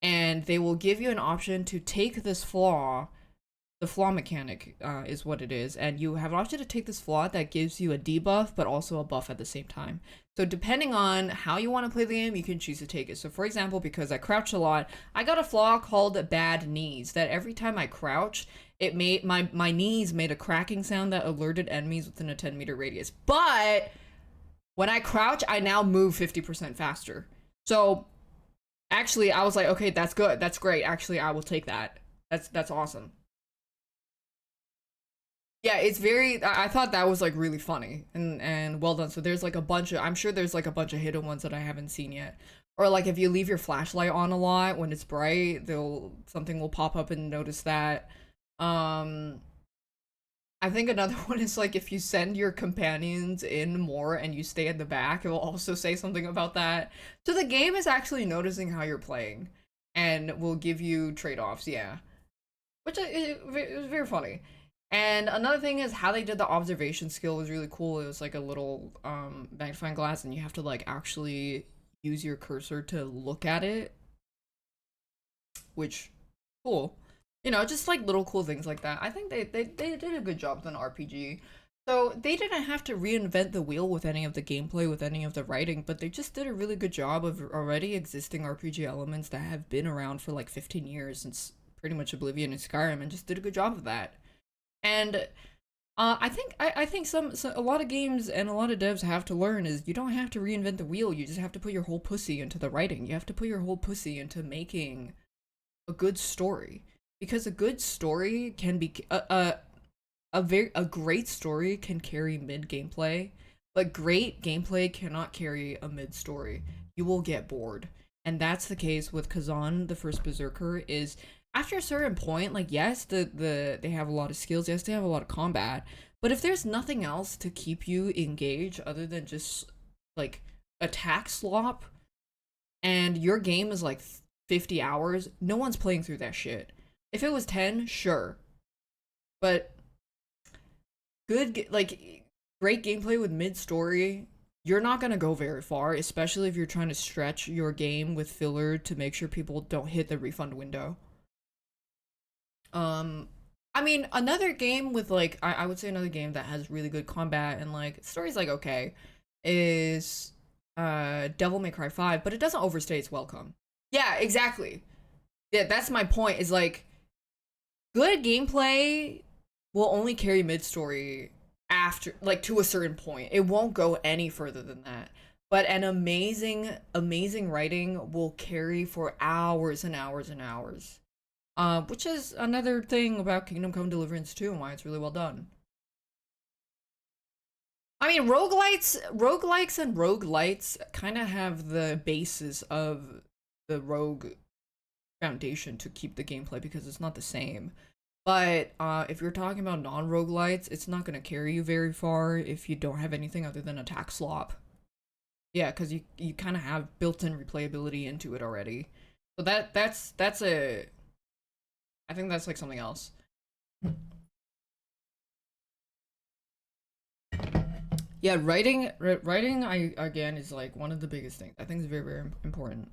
and they will give you an option to take this flaw. The flaw mechanic is what it is, and you have an option to take this flaw that gives you a debuff but also a buff at the same time. So depending on how you want to play the game, you can choose to take it. So for example, because I crouch a lot, I got a flaw called bad knees that every time I crouch, it made my knees made a cracking sound that alerted enemies within a 10-meter radius. But when I crouch, I now move 50% faster. So actually, I was like, okay, that's good, that's great. Actually, I will take that. That's awesome. Yeah, it's very. I thought that was like really funny and well done. So there's like a bunch of. I'm sure there's like a bunch of hidden ones that I haven't seen yet. Or like if you leave your flashlight on a lot when it's bright, they'll something will pop up and notice that. Um, I think another one is like if you send your companions in more and you stay at the back, it will also say something about that. So the game is actually noticing how you're playing and will give you trade-offs. Yeah, which it was very funny. And another thing is how they did the observation skill was really cool. It was like a little magnifying glass, and you have to like actually use your cursor to look at it, which cool. Just like little cool things like that. I think they did a good job with an RPG. So they didn't have to reinvent the wheel with any of the gameplay, with any of the writing, but they just did a really good job of already existing RPG elements that have been around for like 15 years since pretty much Oblivion and Skyrim, and just did a good job of that. And I think a lot of games and a lot of devs have to learn is you don't have to reinvent the wheel. You just have to put your whole pussy into the writing. You have to put your whole pussy into making a good story because a good story can be a great story can carry mid gameplay, but great gameplay cannot carry a mid story. You will get bored. And that's the case with Kazan, the first Berserker, is after a certain point, like yes, they have a lot of skills, yes, they have a lot of combat, but if there's nothing else to keep you engaged other than just like attack slop and your game is like 50 hours, no one's playing through that shit. If it was 10, sure. But great gameplay with mid story, you're not gonna go very far, especially if you're trying to stretch your game with filler to make sure people don't hit the refund window. Um, I mean, another game with like I would say another game that has really good combat and like story's like okay is Devil May Cry 5, but it doesn't overstay its welcome. Yeah, exactly. Yeah, that's my point is like good gameplay will only carry mid story after like to a certain point. It won't go any further than that. But an amazing writing will carry for hours and hours and hours. Which is another thing about Kingdom Come Deliverance 2 and why it's really well done. I mean, roguelikes and roguelites kind of have the basis of the rogue foundation to keep the gameplay because it's not the same. But if you're talking about non-roguelites, it's not going to carry you very far if you don't have anything other than attack slop. Yeah, because you kind of have built-in replayability into it already. So that's a I think that's like something else. Yeah, writing I again is like one of the biggest things. I think it's very important.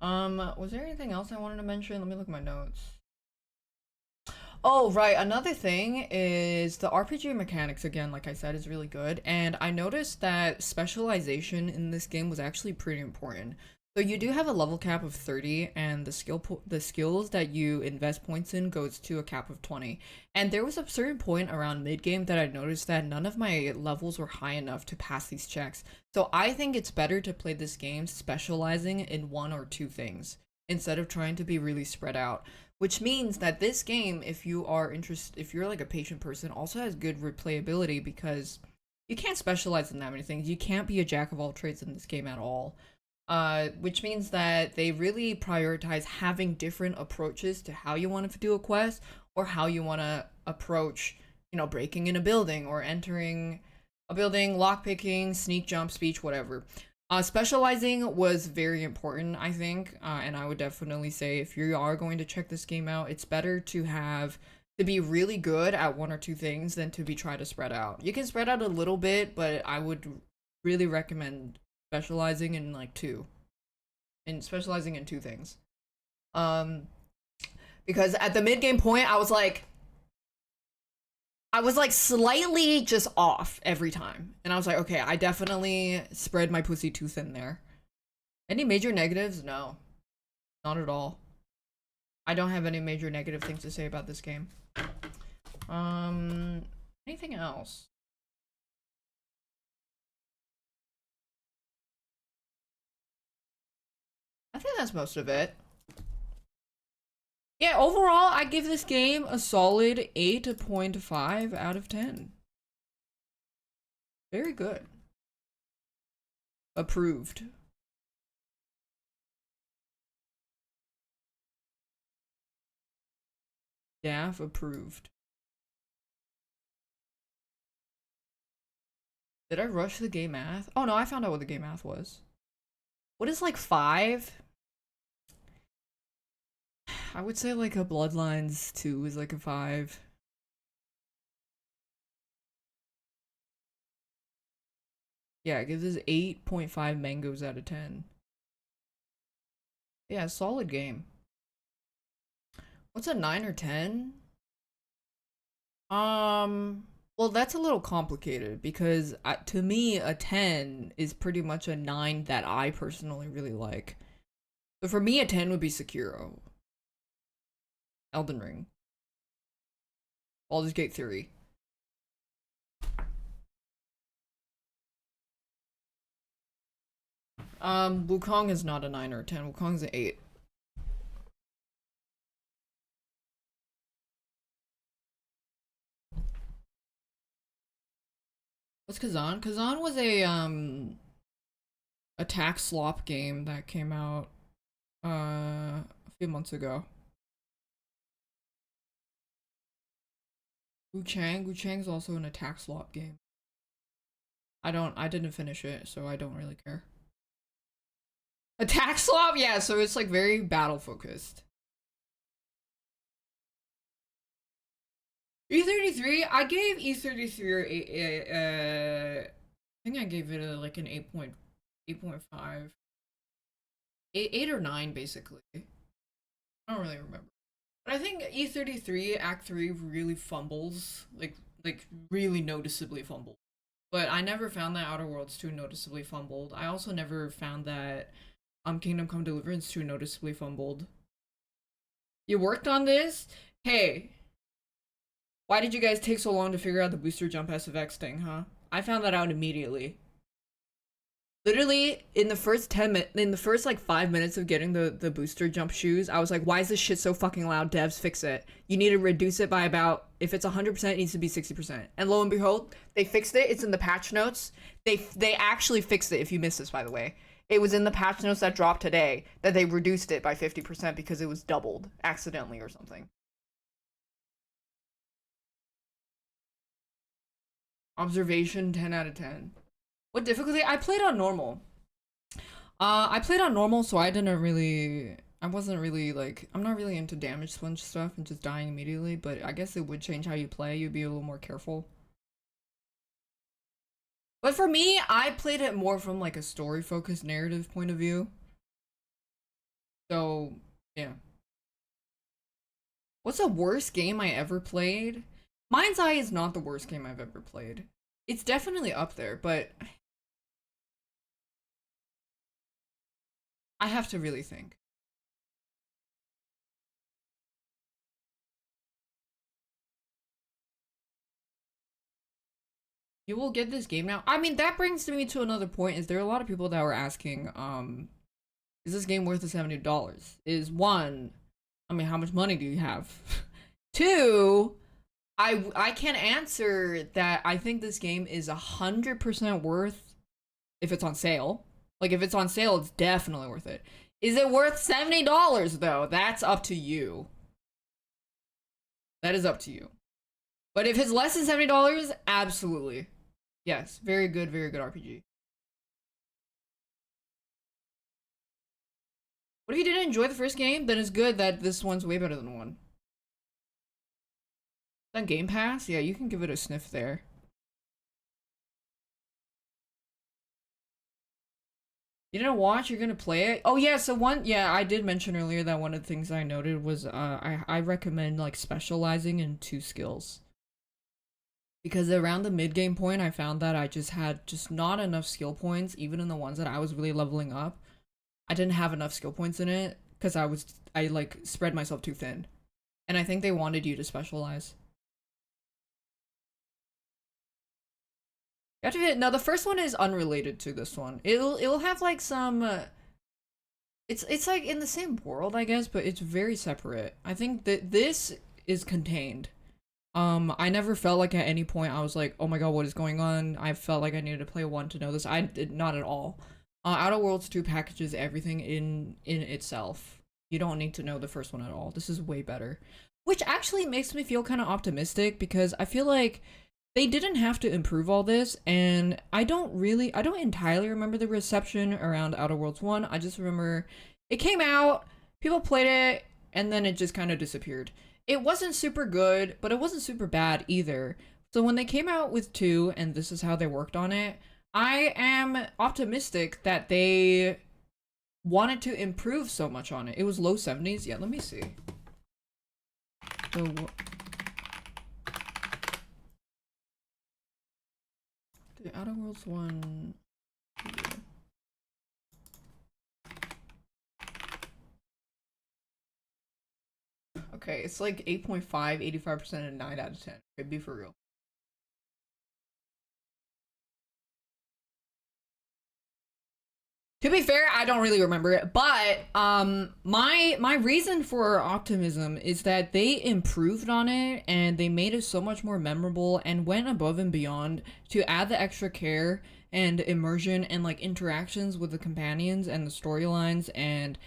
Was there anything else I wanted to mention? Let me look at my notes. Oh, right. Another thing is the RPG mechanics, again, like I said, is really good. And I noticed that specialization in this game was actually pretty important. So you do have a level cap of 30, and the skills that you invest points in goes to a cap of 20. And there was a certain point around mid game that I noticed that none of my levels were high enough to pass these checks. So I think it's better to play this game specializing in one or two things instead of trying to be really spread out. Which means that this game, if you are interested, if you're like a patient person, also has good replayability because you can't specialize in that many things. You can't be a jack of all trades in this game at all. Which means that they really prioritize having different approaches to how you want to do a quest or how you want to approach, you know, breaking in a building or entering a building, lockpicking, sneak jump, speech, whatever. Specializing was very important, I think, and I would definitely say if you are going to check this game out, it's better to be really good at one or two things than to be try to spread out. You can spread out a little bit, but I would really recommend specializing in like two, and specializing in two things. Um, because at the mid game point, I was like slightly just off every time. And I was like, okay, I definitely spread my pussy too thin there. Any major negatives? No, not at all. I don't have any major negative things to say about this game. Um, anything else? I think that's most of it. Yeah, overall, I give this game a solid 8.5 out of 10. Very good. Approved. Daph approved. Did I rush the game math? Oh no, I found out what the game math was. What is like 5? I would say like a Bloodlines 2 is like a 5. Yeah, it gives us 8.5 mangoes out of 10. Yeah, solid game. What's a 9 or 10? Well, that's a little complicated because to me, a 10 is pretty much a 9 that I personally really like. So for me, a 10 would be Sekiro, Elden Ring, Baldur's Gate 3. Wukong is not a 9 or a 10. Wukong's an 8. What's Kazan? Kazan was a attack slop game that came out a few months ago. Wu Chang's also an attack slop game. I didn't finish it, so I don't really care. Attack slop? Yeah, so it's like very battle focused. E33, I gave E33 I think I gave it like an 8.5. 8 or 9 basically. I don't really remember. But I think E33 Act 3 really fumbles, like really noticeably fumbled. But I never found that Outer Worlds 2 noticeably fumbled. I also never found that Kingdom Come Deliverance 2 noticeably fumbled. You worked on this? Hey, why did you guys take so long to figure out the booster jump SFX thing, huh? I found that out immediately. Literally, in the first 10 minutes, in the first like 5 minutes of getting the booster jump shoes, I was like, why is this shit so fucking loud? Devs, fix it. You need to reduce it by about, if it's 100%, it needs to be 60%. And lo and behold, they fixed it. It's in the patch notes. They actually fixed it, if you missed this, by the way. It was in the patch notes that dropped today that they reduced it by 50% because it was doubled accidentally or something. Observation 10 out of 10. What difficulty? I played on normal. I played on normal, so I wasn't really like, I'm not really into damage sponge stuff and just dying immediately, but I guess it would change how you play. You'd be a little more careful. But for me, I played it more from like a story-focused narrative point of view. So, yeah. What's the worst game I ever played? Mind's Eye is not the worst game I've ever played. It's definitely up there, but I have to really think. You will get this game now. I mean, that brings me to another point. Is there are a lot of people that were asking, is this game worth the $70? Is one, I mean, how much money do you have? Two, I can answer that I think this game is 100% worth if it's on sale. Like, if it's on sale, it's definitely worth it. Is it worth $70 though? That's up to you. That is up to you. But if it's less than $70, absolutely. Yes, very good RPG. What if you didn't enjoy the first game? Then it's good that this one's way better than one. On Game Pass? Yeah, you can give it a sniff there. You didn't watch? You're gonna play it? Oh yeah, so yeah, I did mention earlier that one of the things I noted was I recommend like specializing in two skills. Because around the mid game point, I found that I just had just not enough skill points, even in the ones that I was really leveling up. I didn't have enough skill points in it because I like spread myself too thin. And I think they wanted you to specialize. You have to now the first one is unrelated to this one. It'll have like some it's like in the same world, I guess, but it's very separate. I think that this is contained. I never felt like at any point I was like, oh my god, what is going on? I felt like I needed to play one to know this. I did not at all. Outer Worlds 2 packages everything in itself. You don't need to know the first one at all. This is way better. Which actually makes me feel kind of optimistic because I feel like they didn't have to improve all this, and I don't entirely remember the reception around Outer Worlds 1. I just remember it came out, people played it, and then it just kind of disappeared. It wasn't super good, but it wasn't super bad either. So when they came out with 2, and this is how they worked on it, I am optimistic that they wanted to improve so much on it. It was low 70s. Yeah, let me see. So, the Outer Worlds 1... Okay, it's like 8.5, 85%, and 9 out of 10. It'd be for real. To be fair, I don't really remember it, but my reason for optimism is that they improved on it and they made it so much more memorable and went above and beyond to add the extra care and immersion and like interactions with the companions and the storylines and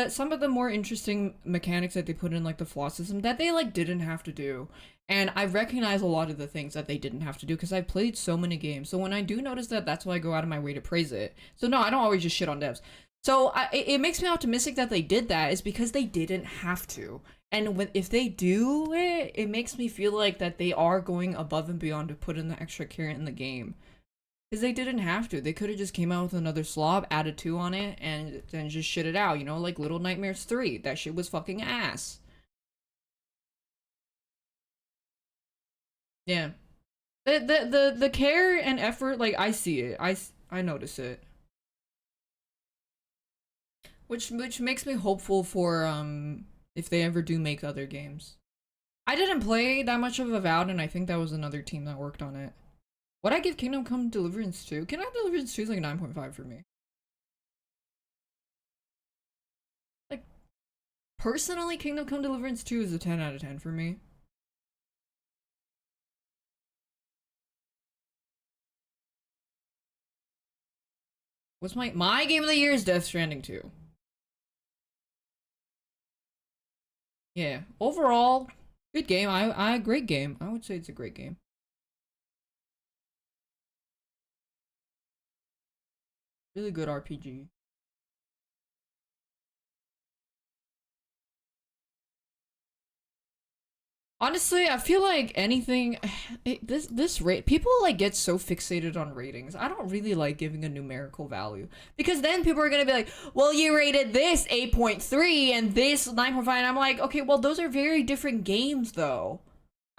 some of the more interesting mechanics that they put in like the flaw system that they like didn't have to do. And I recognize a lot of the things that they didn't have to do because I've played so many games. So when I do notice that, that's why I go out of my way to praise it. So no, I don't always just shit on devs. So it makes me optimistic that they did that is because they didn't have to. And if they do it, it makes me feel like that they are going above and beyond to put in the extra care in the game. Because they didn't have to. They could have just came out with another slob, added 2 on it, and then just shit it out. You know, like Little Nightmares 3. That shit was fucking ass. Yeah. The care and effort, like I see it. I notice it. Which makes me hopeful for if they ever do make other games. I didn't play that much of Avowed, and I think that was another team that worked on it. Would I give Kingdom Come Deliverance 2? Kingdom Come Deliverance 2 is like a 9.5 for me. Like, personally, Kingdom Come Deliverance 2 is a 10 out of 10 for me. What's my game of the year is Death Stranding 2. Yeah. Overall, good game. I great game. I would say it's a great game. Really good RPG. Honestly, I feel like anything this rate people like get so fixated on ratings. I don't really like giving a numerical value because then people are going to be like, "Well, you rated this 8.3 and this 9.5." And I'm like, "Okay, well those are very different games though.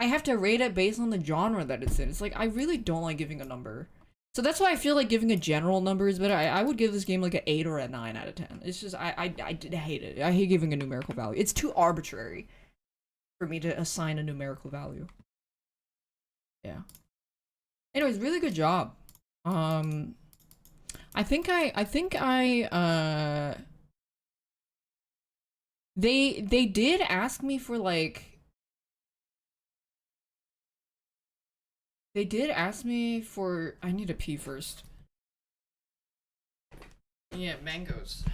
I have to rate it based on the genre that it's in." It's like I really don't like giving a number. So that's why I feel like giving a general number is better. I would give this game like an 8 or a 9 out of 10. It's just I hate it. I hate giving a numerical value. It's too arbitrary for me to assign a numerical value. Yeah. Anyways, really good job. Um, I think I they did ask me for like they did ask me for I need to pee first. Yeah, mangoes.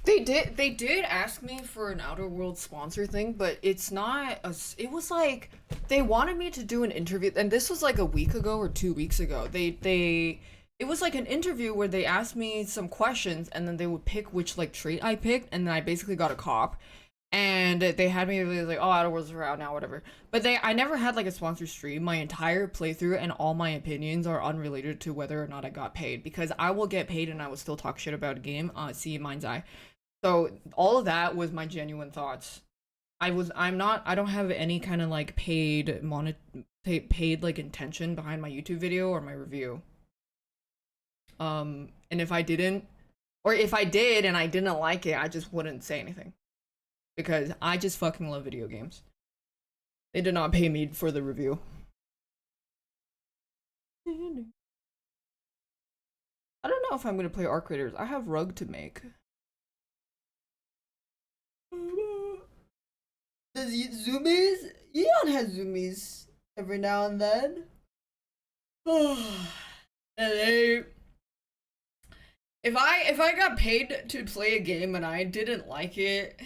They did ask me for an Outer World sponsor thing, but it's not a it was like they wanted me to do an interview and this was like a week ago or 2 weeks ago. They it was like an interview where they asked me some questions and then they would pick which like trait I picked and then I basically got a cop. And they had me really like, oh, Outer Worlds are out now, whatever. But I never had like a sponsor stream. My entire playthrough and all my opinions are unrelated to whether or not I got paid because I will get paid and I will still talk shit about a game. See mind's eye. So all of that was my genuine thoughts. I don't have any kind of like paid like intention behind my YouTube video or my review. And if I didn't, or if I did and I didn't like it, I just wouldn't say anything because I just fucking love video games. They did not pay me for the review. I don't know if I'm gonna play Arc Raiders. I have Rug to make. Does he zoomies? Eon has zoomies every now and then. And if I got paid to play a game and I didn't like it,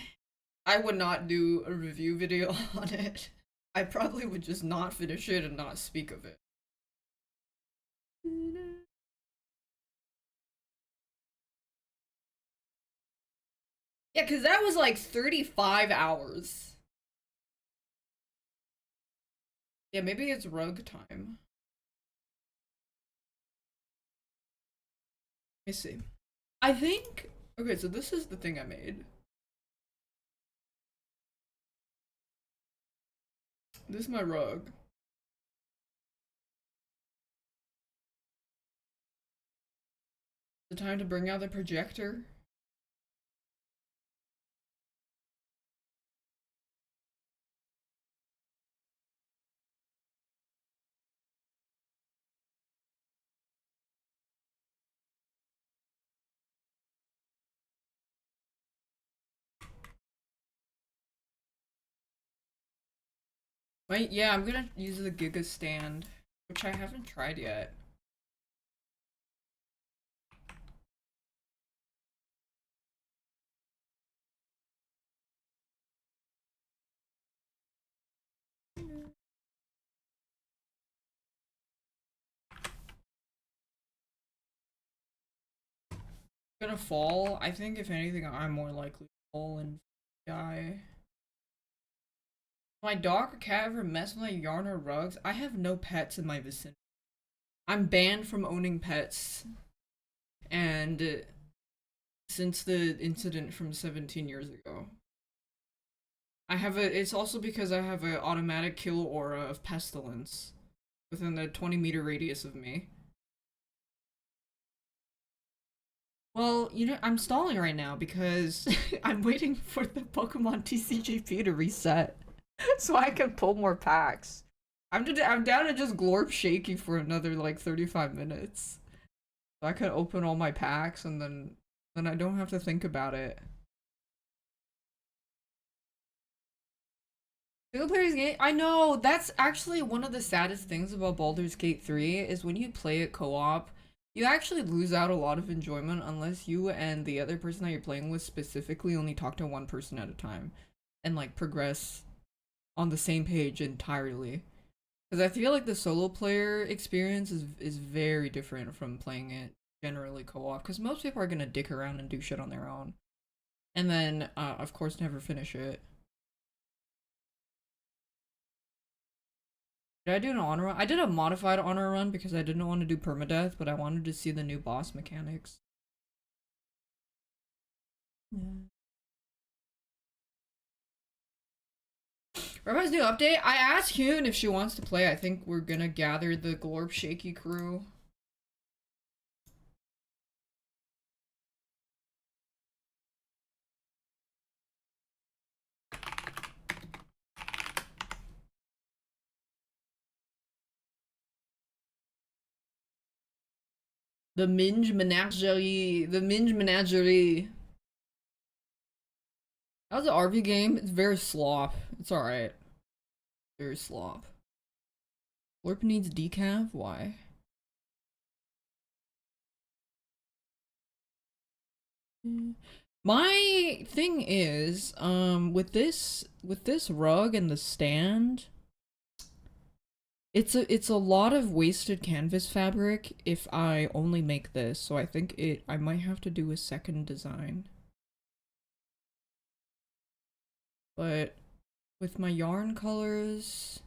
I would not do a review video on it. I probably would just not finish it and not speak of it. Yeah, because that was like 35 hours. Yeah, maybe it's Rug time. Let me see. I think. Okay, so this is the thing I made. This is my rug. The time to bring out the projector. Wait, yeah, I'm gonna use the Giga stand, which I haven't tried yet. Gonna fall. I think if anything, I'm more likely to fall and die. My dog or cat ever mess with my yarn or rugs? I have no pets in my vicinity. I'm banned from owning pets, and since the incident from 17 years ago. I have a. It's also because I have an automatic kill aura of pestilence within the 20-meter radius of me. Well, you know, I'm stalling right now because I'm waiting for the Pokemon TCGP to reset so I can pull more packs. I'm down to just Glorp Shaky for another like 35 minutes. So I can open all my packs and then I don't have to think about it. Single player's game? I know, that's actually one of the saddest things about Baldur's Gate 3 is when you play it co-op, you actually lose out a lot of enjoyment unless you and the other person that you're playing with specifically only talk to one person at a time and like progress on the same page entirely. Because I feel like the solo player experience is very different from playing it generally co-op because most people are gonna dick around and do shit on their own. And then, of course, never finish it. Did I do an honor run? I did a modified honor run because I didn't want to do permadeath, but I wanted to see the new boss mechanics. Yeah. Everybody's new update. I asked Hyun if she wants to play. I think we're gonna gather the Glorp Shaky crew. The Minge Menagerie. The Minge Menagerie. That was an RV game. It's very slop. It's alright. Very slop. Glorp needs decaf? Why? My thing is, with this rug and the stand, it's a lot of wasted canvas fabric if I only make this, so I think I might have to do a second design. But with my yarn colors,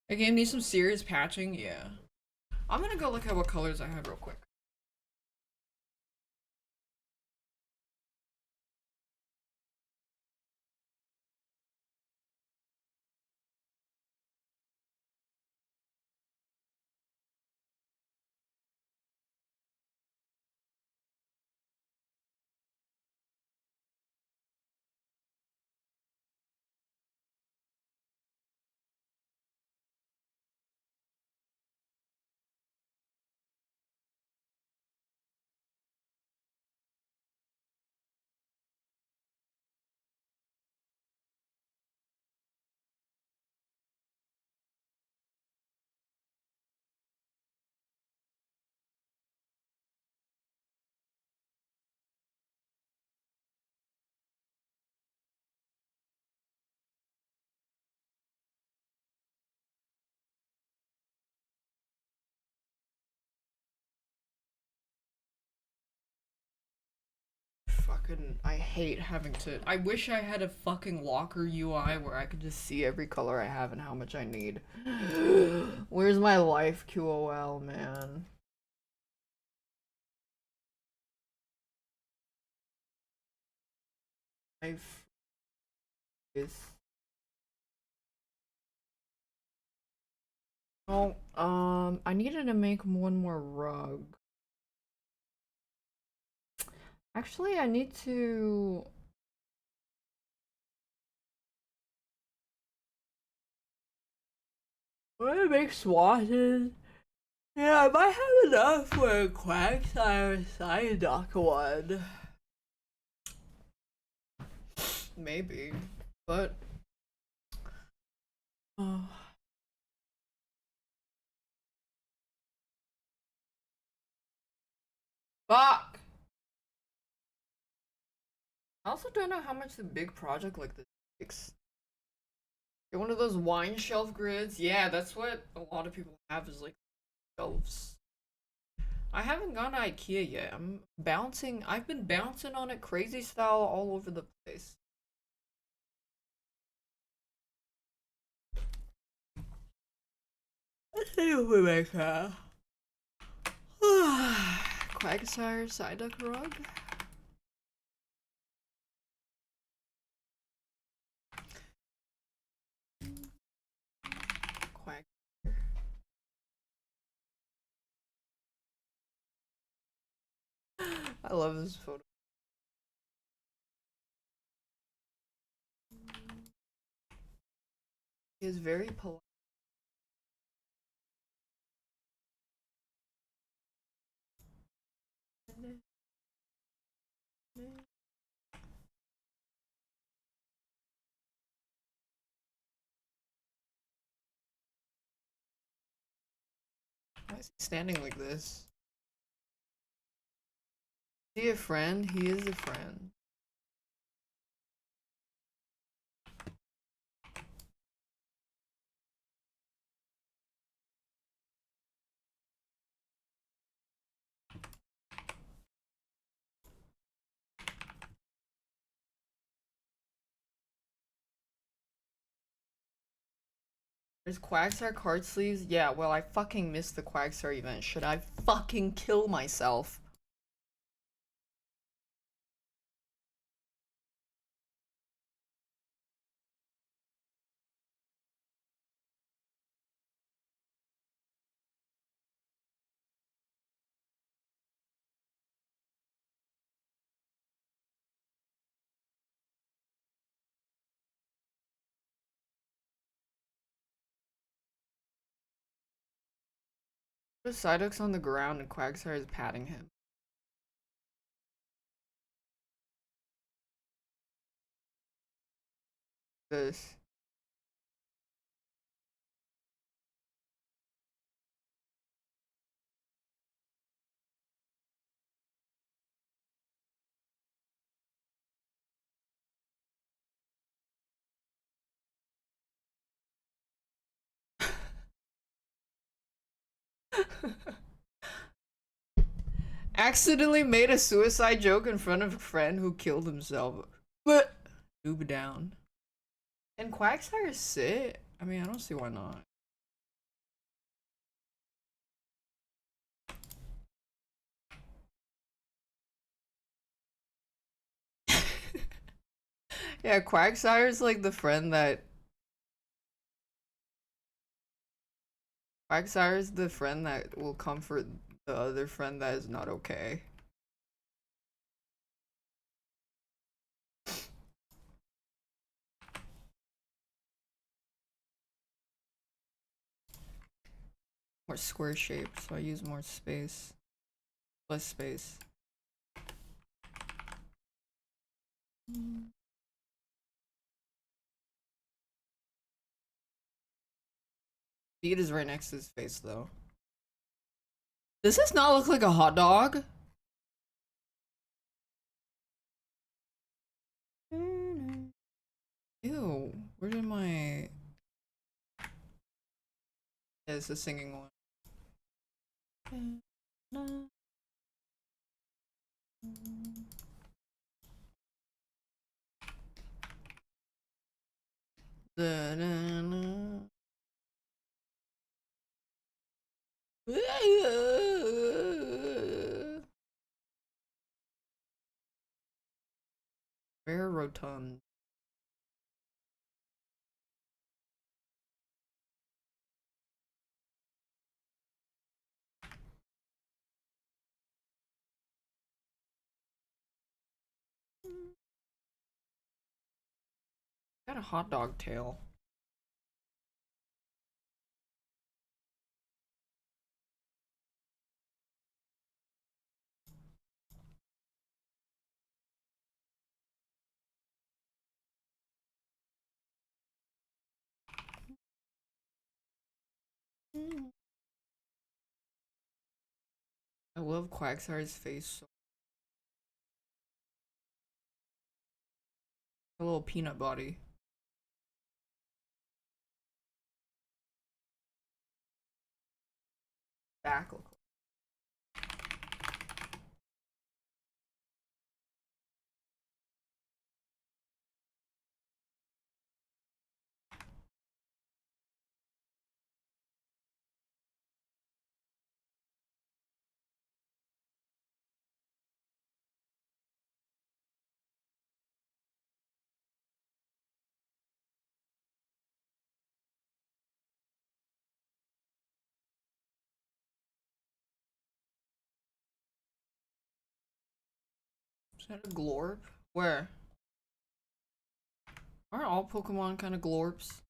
the game needs some serious patching. Yeah, I'm gonna go look at what colors I have real quick. Fucking, I hate having to. I wish I had a fucking locker UI where I could just see every color I have and how much I need. Where's my life QOL, man? Life is. Oh, I needed to make one more rug. Actually, I need to. I want to make swatches. Yeah, I might have enough for a Quagsire Psyduck one. Maybe. But. Oh. Fuck! I also don't know how much the big project like this takes. Get one of those wine shelf grids. Yeah, that's what a lot of people have is like shelves. I haven't gone to IKEA yet. I've been bouncing on it crazy style all over the place. Oh my god. Quagsire Psyduck rug? Quag. I love this photo. He is very polite. Why is he standing like this? Is he a friend? He is a friend. There's Quagsire card sleeves? Yeah, well, I fucking missed the Quagsire event. Should I fucking kill myself? There's Psyduck's on the ground and Quagsire is patting him. This. Accidentally made a suicide joke in front of a friend who killed himself. But noob down. And Quagsire sit? I mean, I don't see why not. Yeah, Quagsire's like the friend that Quagsire's the friend that will comfort the other friend that is not okay. More square shape, so I use more space. Less space. Beat is right next to his face though. Does this not look like a hot dog? Ew, where did my... Yeah, it's the singing one. Very rotund. Got a hot dog tail. I love Quagsire's face. So a little peanut body. back look like? Is that a glorp? Where? Aren't all Pokemon kind of glorps?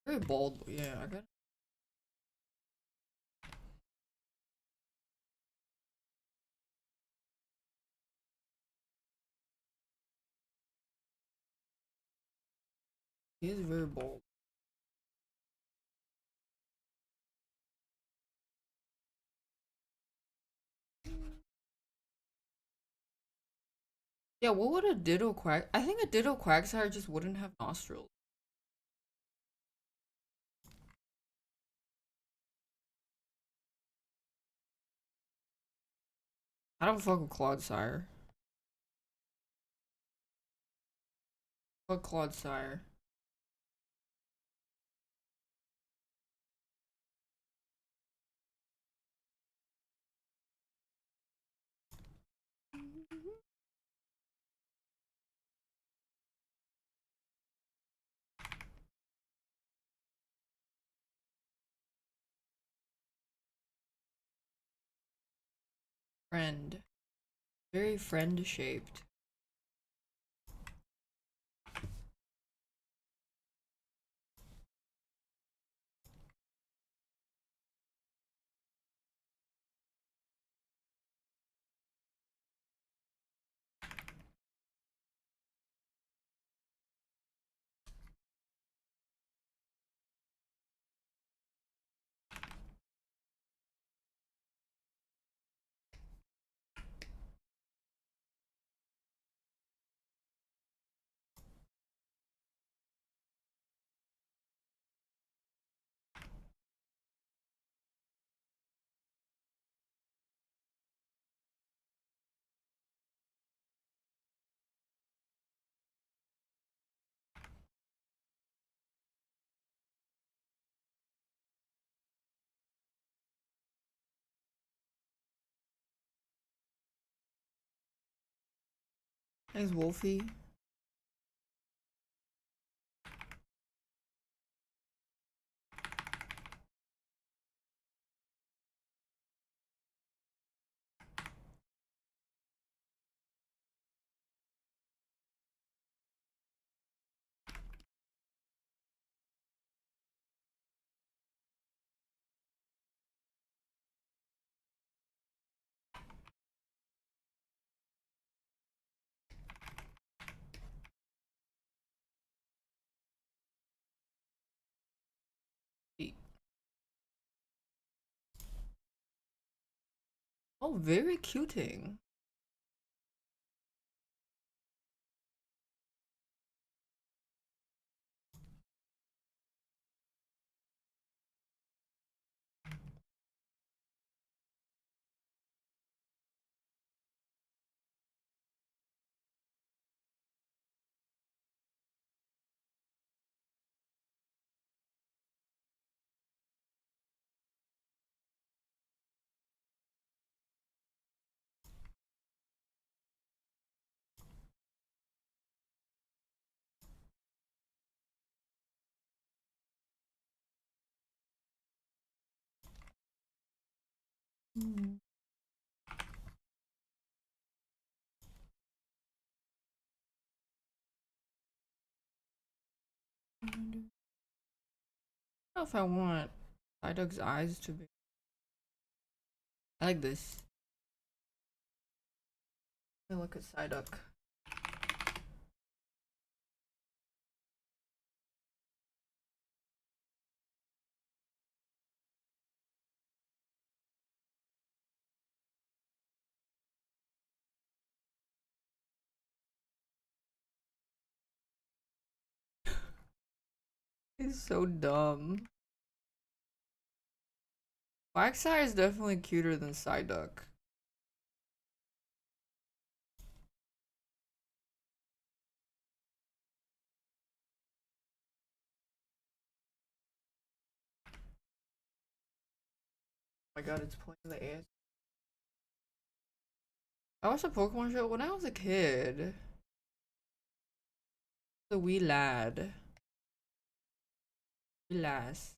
Very bold, yeah, I got. He is very bold. Yeah, what would a Ditto Quack? I think a Ditto Quagsire just wouldn't have nostrils. I don't fuck with Clodsire. Fuck Clodsire. Friend. Very friend shaped. Thanks, Wolfie. Oh, very cuting. Mm. I don't know if I want Psyduck's eyes to be. I like this. Let me look at Psyduck. He's so dumb. Waxeye is definitely cuter than Psyduck. Oh my god, it's playing the AS. I watched a Pokemon show when I was a kid. The wee lad. Wee lass.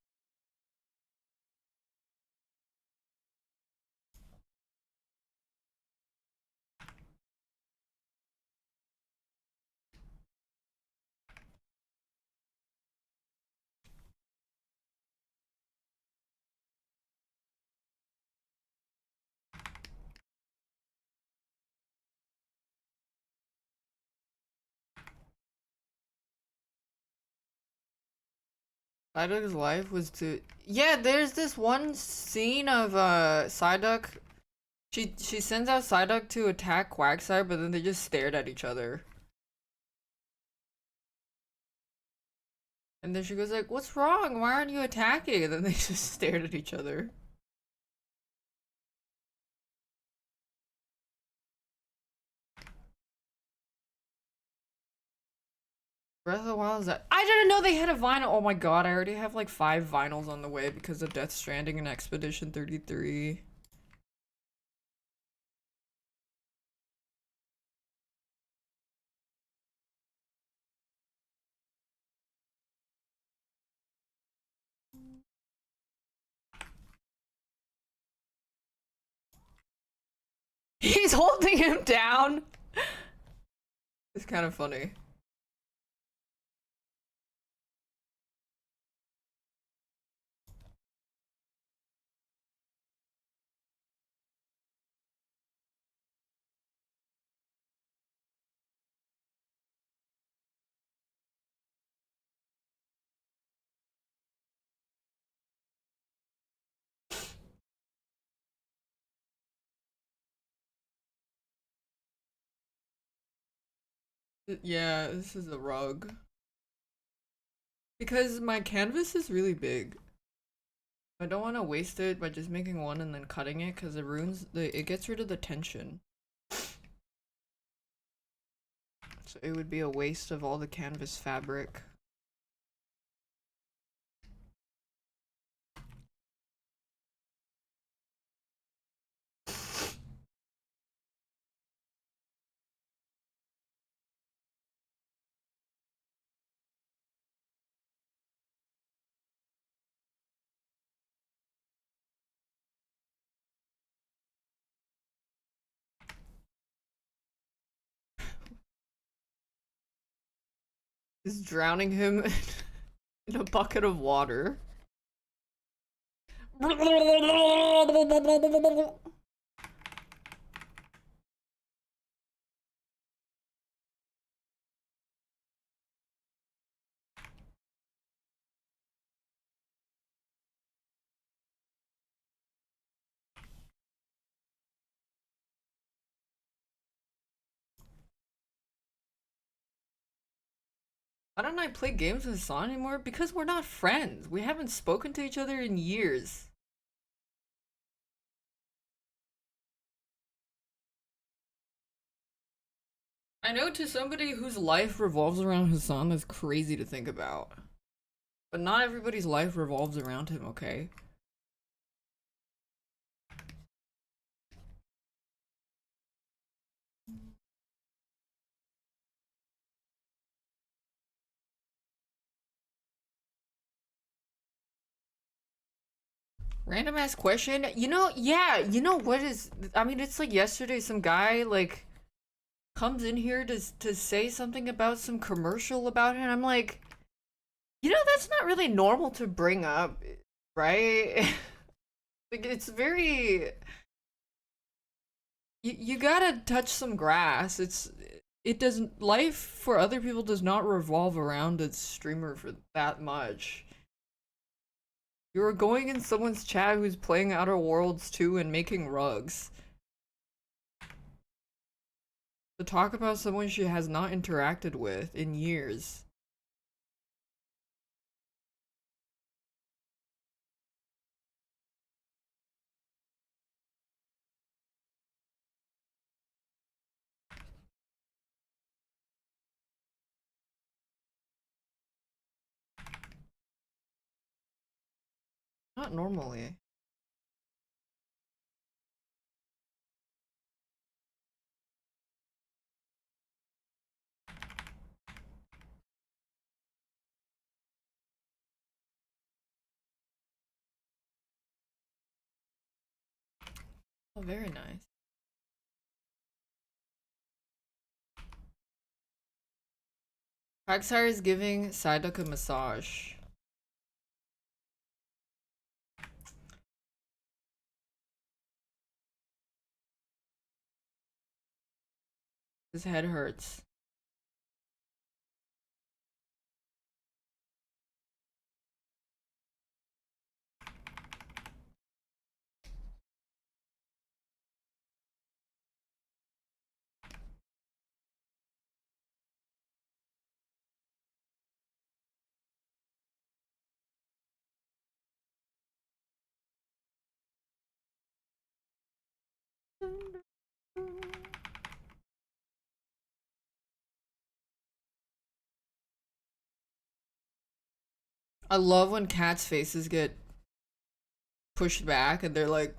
Psyduck's life was to— yeah, there's this one scene of Psyduck. She sends out Psyduck to attack Quagsire, but then they just stared at each other. And then she goes like, "What's wrong? Why aren't you attacking?" And then they just stared at each other. Breath of the Wild is that— I didn't know they had a vinyl. Oh my god, I already have like 5 vinyls on the way because of Death Stranding and Expedition 33. He's holding him down. It's kind of funny. Yeah, this is a rug. Because my canvas is really big. I don't want to waste it by just making one and then cutting it because it ruins it gets rid of the tension. So it would be a waste of all the canvas fabric. Is drowning him in a bucket of water. Why don't I play games with Son anymore? Because we're not friends. We haven't spoken to each other in years. I know to somebody whose life revolves around Hassan, that's crazy to think about. But not everybody's life revolves around him, okay? Random ass question. Yeah, you know what is— I mean, it's like yesterday some guy like comes in here to say something about some commercial about it, and I'm like, that's not really normal to bring up, right? Like it's very— you gotta touch some grass. It doesn't— life for other people does not revolve around a streamer for that much. You're going in someone's chat who's playing Outer Worlds 2 and making rugs to talk about someone she has not interacted with in years. Not normally. Oh, very nice. Quagsire is giving Psyduck a massage. His head hurts. I love when cats' faces get pushed back and they're like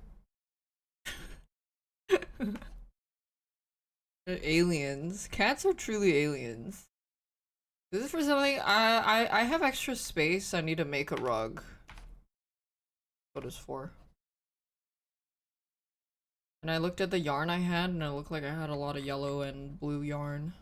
they're aliens. Cats are truly aliens. This is for something I have extra space. I need to make a rug. What is for? And I looked at the yarn I had and it looked like I had a lot of yellow and blue yarn.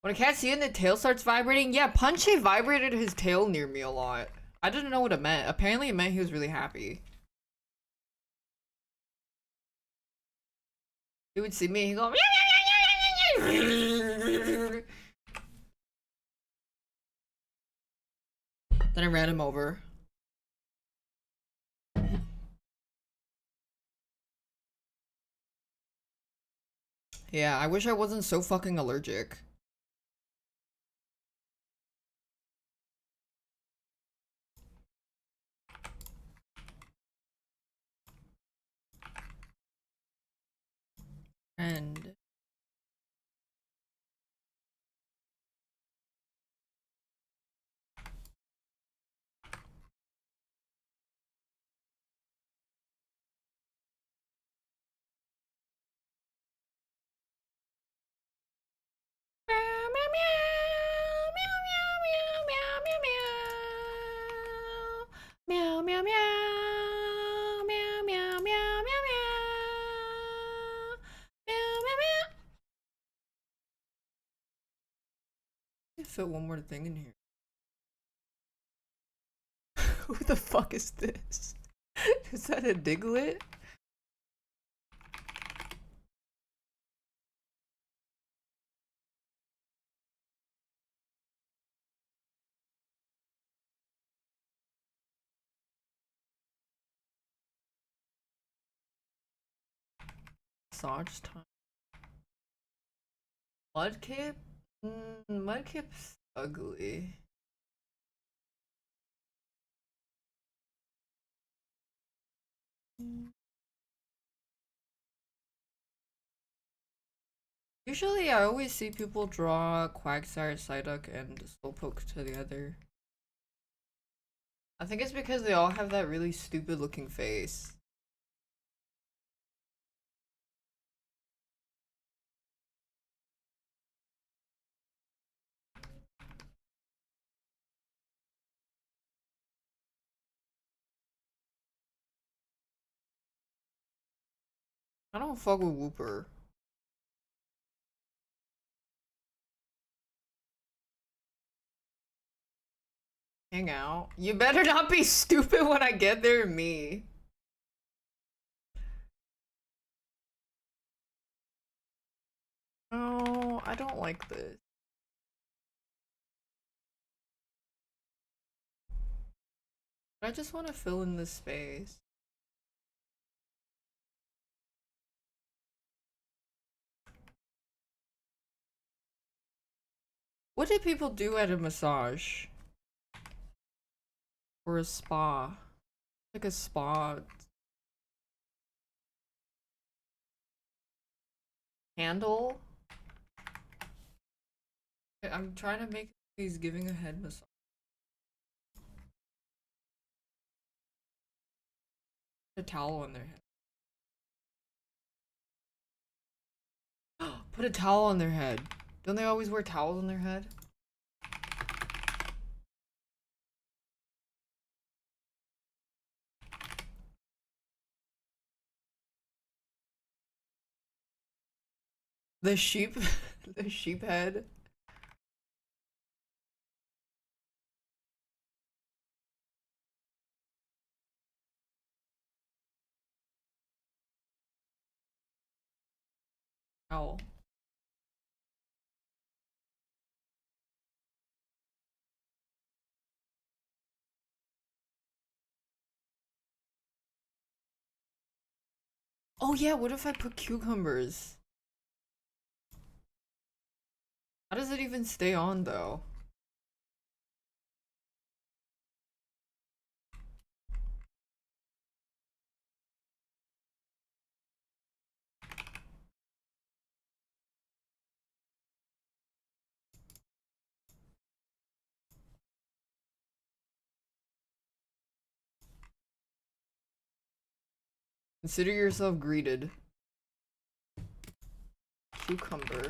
When a cat's seeing the tail starts vibrating, yeah, Punchy vibrated his tail near me a lot. I didn't know what it meant. Apparently it meant he was really happy. He would see me, he'd go meow, meow, meow, meow. Then I ran him over. Yeah, I wish I wasn't so fucking allergic. And meow meow meow meow meow meow meow meow meow meow meow. Fit one more thing in here. Who the fuck is this? Is that a Diglett? Massage time. Mudkip? Mudkip's ugly. Usually I always see people draw Quagsire, Psyduck, and Slowpoke together. I think it's because they all have that really stupid looking face. I don't fuck with Wooper. Hang out. You better not be stupid when I get there, me. No, I don't like this. I just want to fill in this space. What did people do at a massage? Or a spa? Like a spa. Handle? I'm trying to make he's giving a head massage. A towel on their head. Put a towel on their head. Don't they always wear towels on their head? The sheep, the sheep head. Owl. Oh yeah, what if I put cucumbers? How does it even stay on though? Consider yourself greeted. Cucumber.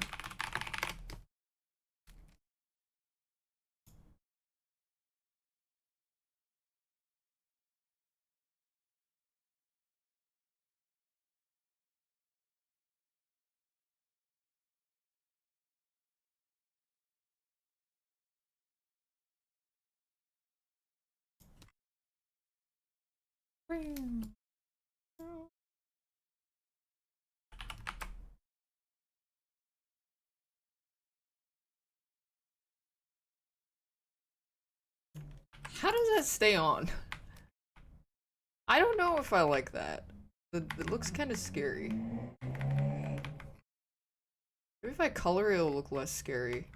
How does that stay on? I don't know if I like that. It looks kind of scary. Maybe if I color it, it'll look less scary.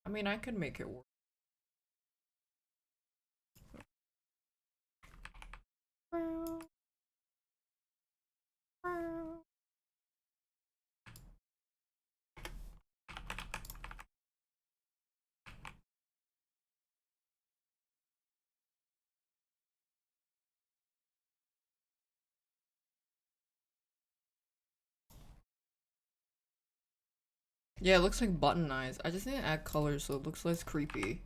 I mean, I could make it work. Yeah, it looks like button eyes. I just need to add colors so it looks less creepy.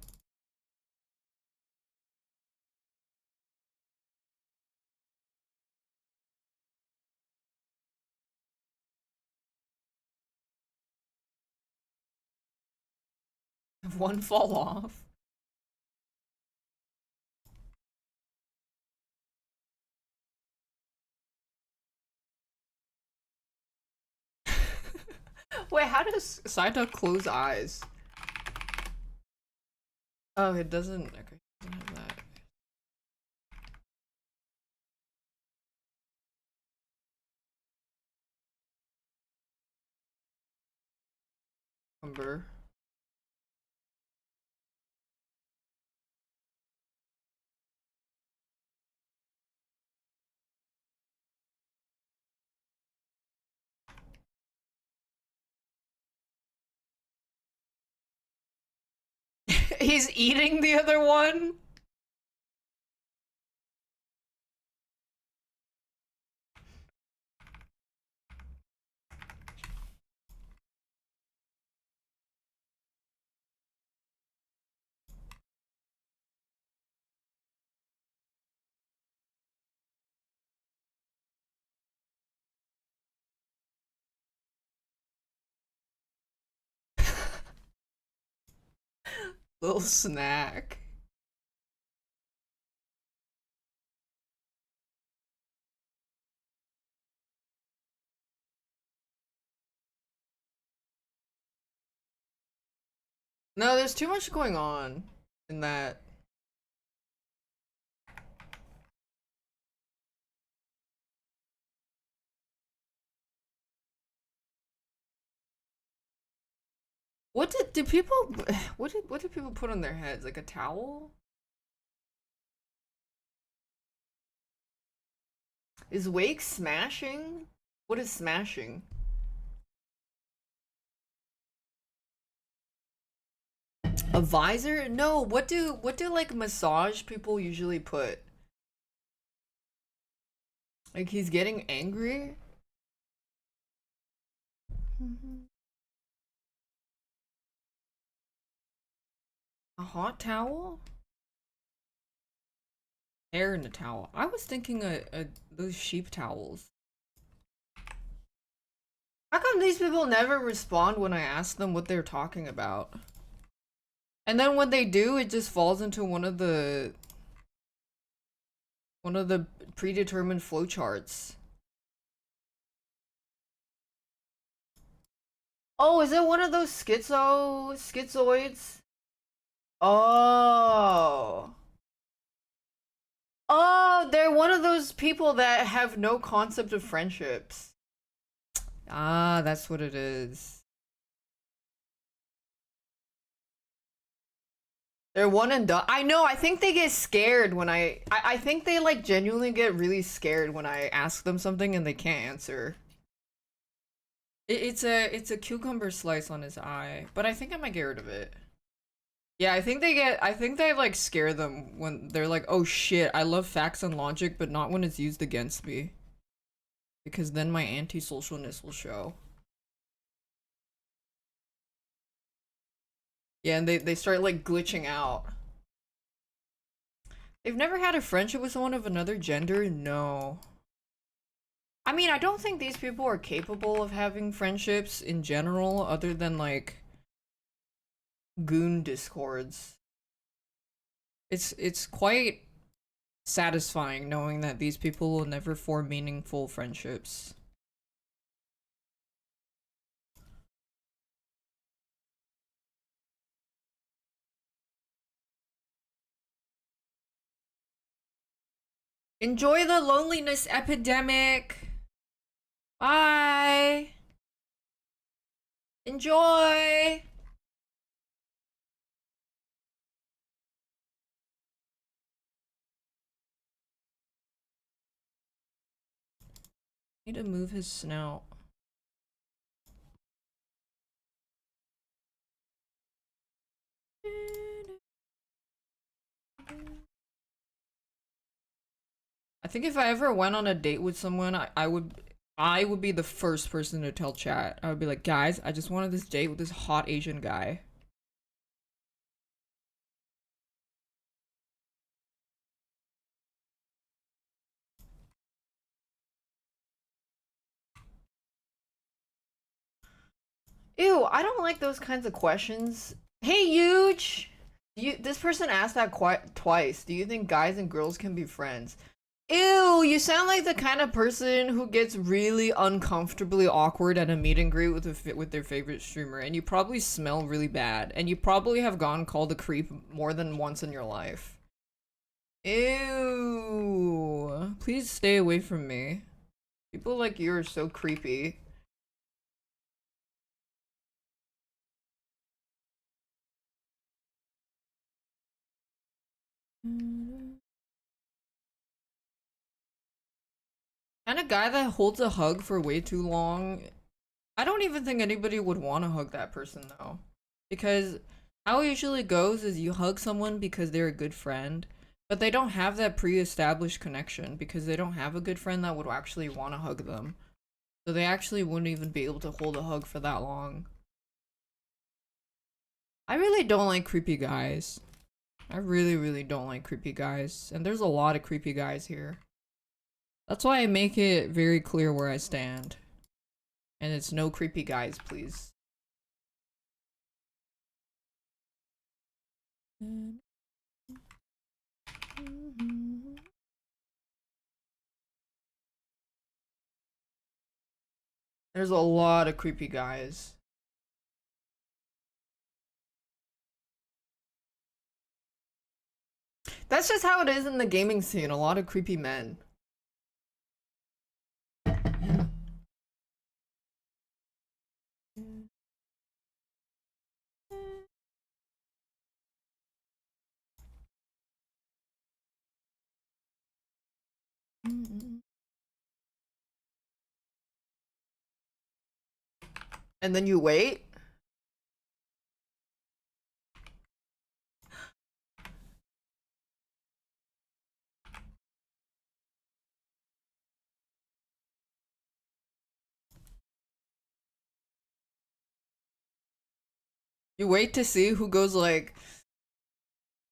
If one fall off. Wait, how does Saito close eyes? Oh, it doesn't. Okay, it doesn't have that. Number. He's eating the other one? Little snack. No, there's too much going on in that. Did people what did people put on their heads? Like a towel? Is Wake smashing? What is smashing? A visor? No, what do like massage people usually put? Like he's getting angry? A hot towel? Hair in a towel. I was thinking those sheep towels. How come these people never respond when I ask them what they're talking about? And then when they do, it just falls into one of the predetermined flowcharts. Oh, is it one of those schizoids? Oh. Oh, they're one of those people that have no concept of friendships. Ah, that's what it is. They're one and done. I know, I think they get scared when I think they like genuinely get really scared when I ask them something and they can't answer. It's a cucumber slice on his eye, but I think I might get rid of it. Yeah, I think they like scare them when they're like, oh shit, I love facts and logic, but not when it's used against me. Because then my antisocialness will show. Yeah, and they start like glitching out. They've never had a friendship with someone of another gender? No. I mean, I don't think these people are capable of having friendships in general, other than like goon discords. It's quite satisfying knowing that these people will never form meaningful friendships. Enjoy the loneliness epidemic. Bye. Enjoy. Need to move his snout. I think if I ever went on a date with someone, I would be the first person to tell chat. I would be like, guys, I just wanted this date with this hot Asian guy. Ew, I don't like those kinds of questions. Hey, huge! This person asked that twice. Do you think guys and girls can be friends? Ew, you sound like the kind of person who gets really uncomfortably awkward at a meet and greet with their favorite streamer, and you probably smell really bad, and you probably have gone called a creep more than once in your life. Ew, please stay away from me. People like you are so creepy. And a guy that holds a hug for way too long. I don't even think anybody would want to hug that person though. Because how it usually goes is you hug someone because they're a good friend, but they don't have that pre-established connection because they don't have a good friend that would actually want to hug them. So they actually wouldn't even be able to hold a hug for that long. I really don't like creepy guys. I really, really don't like creepy guys. And there's a lot of creepy guys here. That's why I make it very clear where I stand. And it's no creepy guys, please. There's a lot of creepy guys. That's just how it is in the gaming scene. A lot of creepy men. And then you wait. You wait to see who goes like,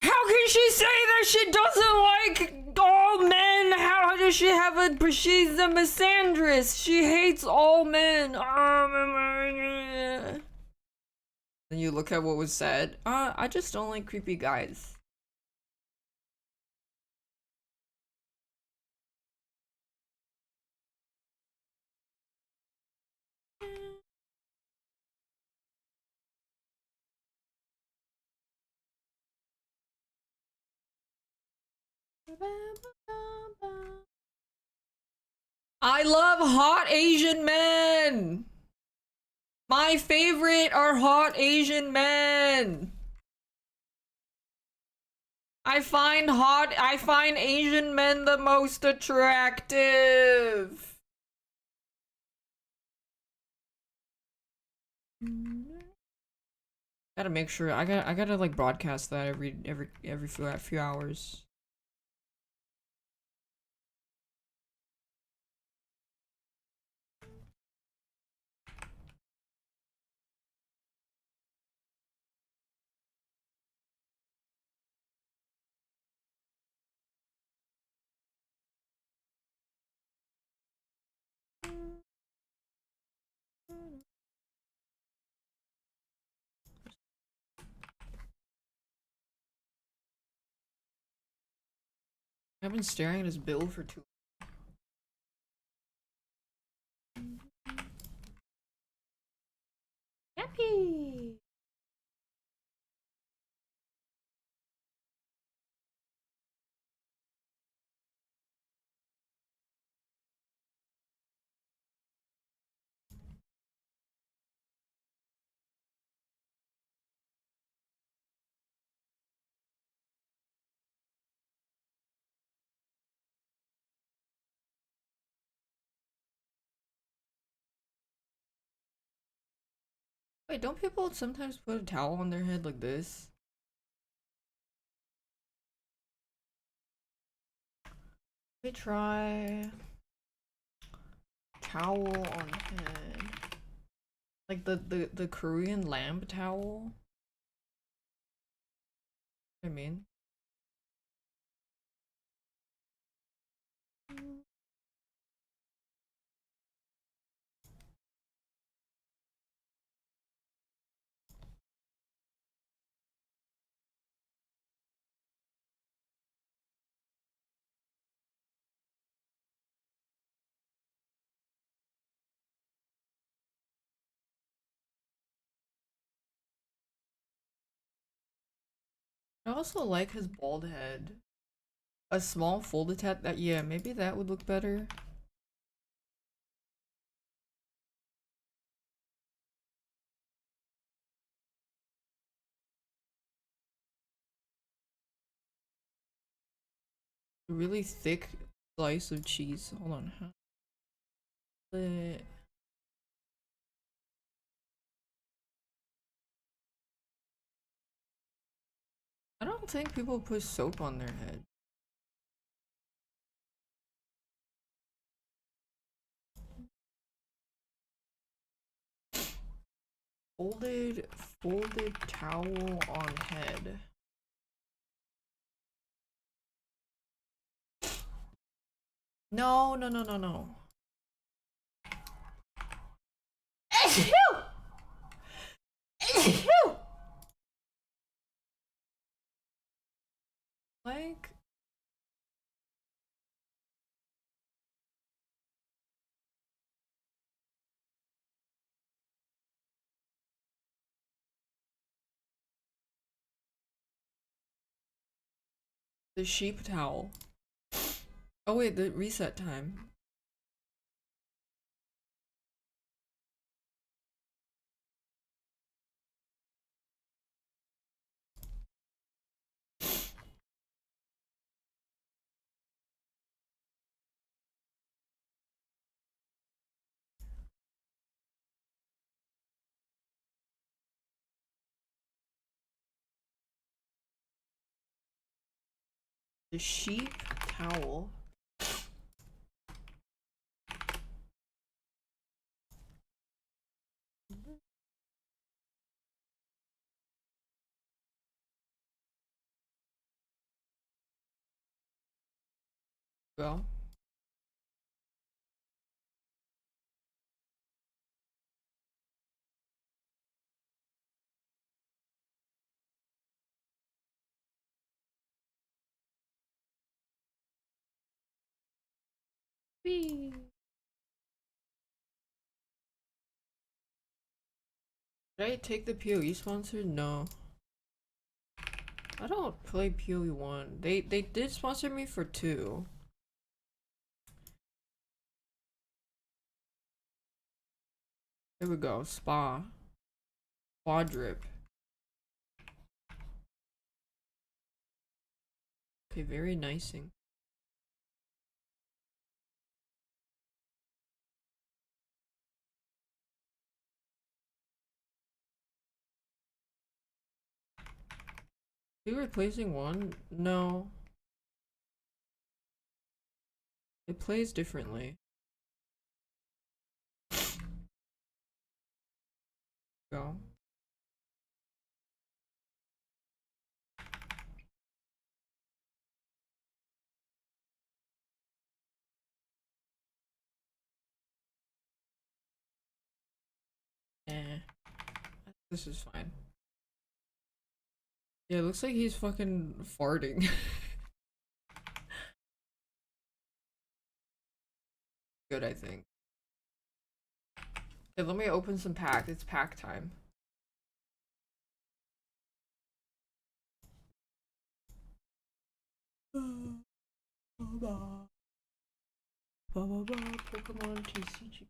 how can she say that she doesn't like all men? How does she have a, she's a misandrist. She hates all men. Then you look at what was said. I just don't like creepy guys. I love hot Asian men. My favorite are hot Asian men. I find Asian men the most attractive. Gotta make sure I gotta like broadcast that every few hours. I've been staring at his bill for too. Happy. Wait, don't people sometimes put a towel on their head like this? Let me try towel on head. Like the Korean lamp towel. I mean. I also like his bald head. A small folded hat that, yeah, maybe that would look better. A really thick slice of cheese. Hold on. The I don't think people put soap on their head. Folded towel on head. No, no, no, no, no. Like the sheep towel. Oh wait, the reset time. The sheep towel. Go. Whee. Did I take the PoE sponsor? No. I don't play PoE 1. They did sponsor me for 2. Here we go. Spa. Quadrip. Okay, very nicing. You replacing 1? No. It plays differently. Go. Eh. This is fine. Yeah, it looks like he's fucking farting. Good, I think. Okay, let me open some pack. It's pack time. Pokemon TCG.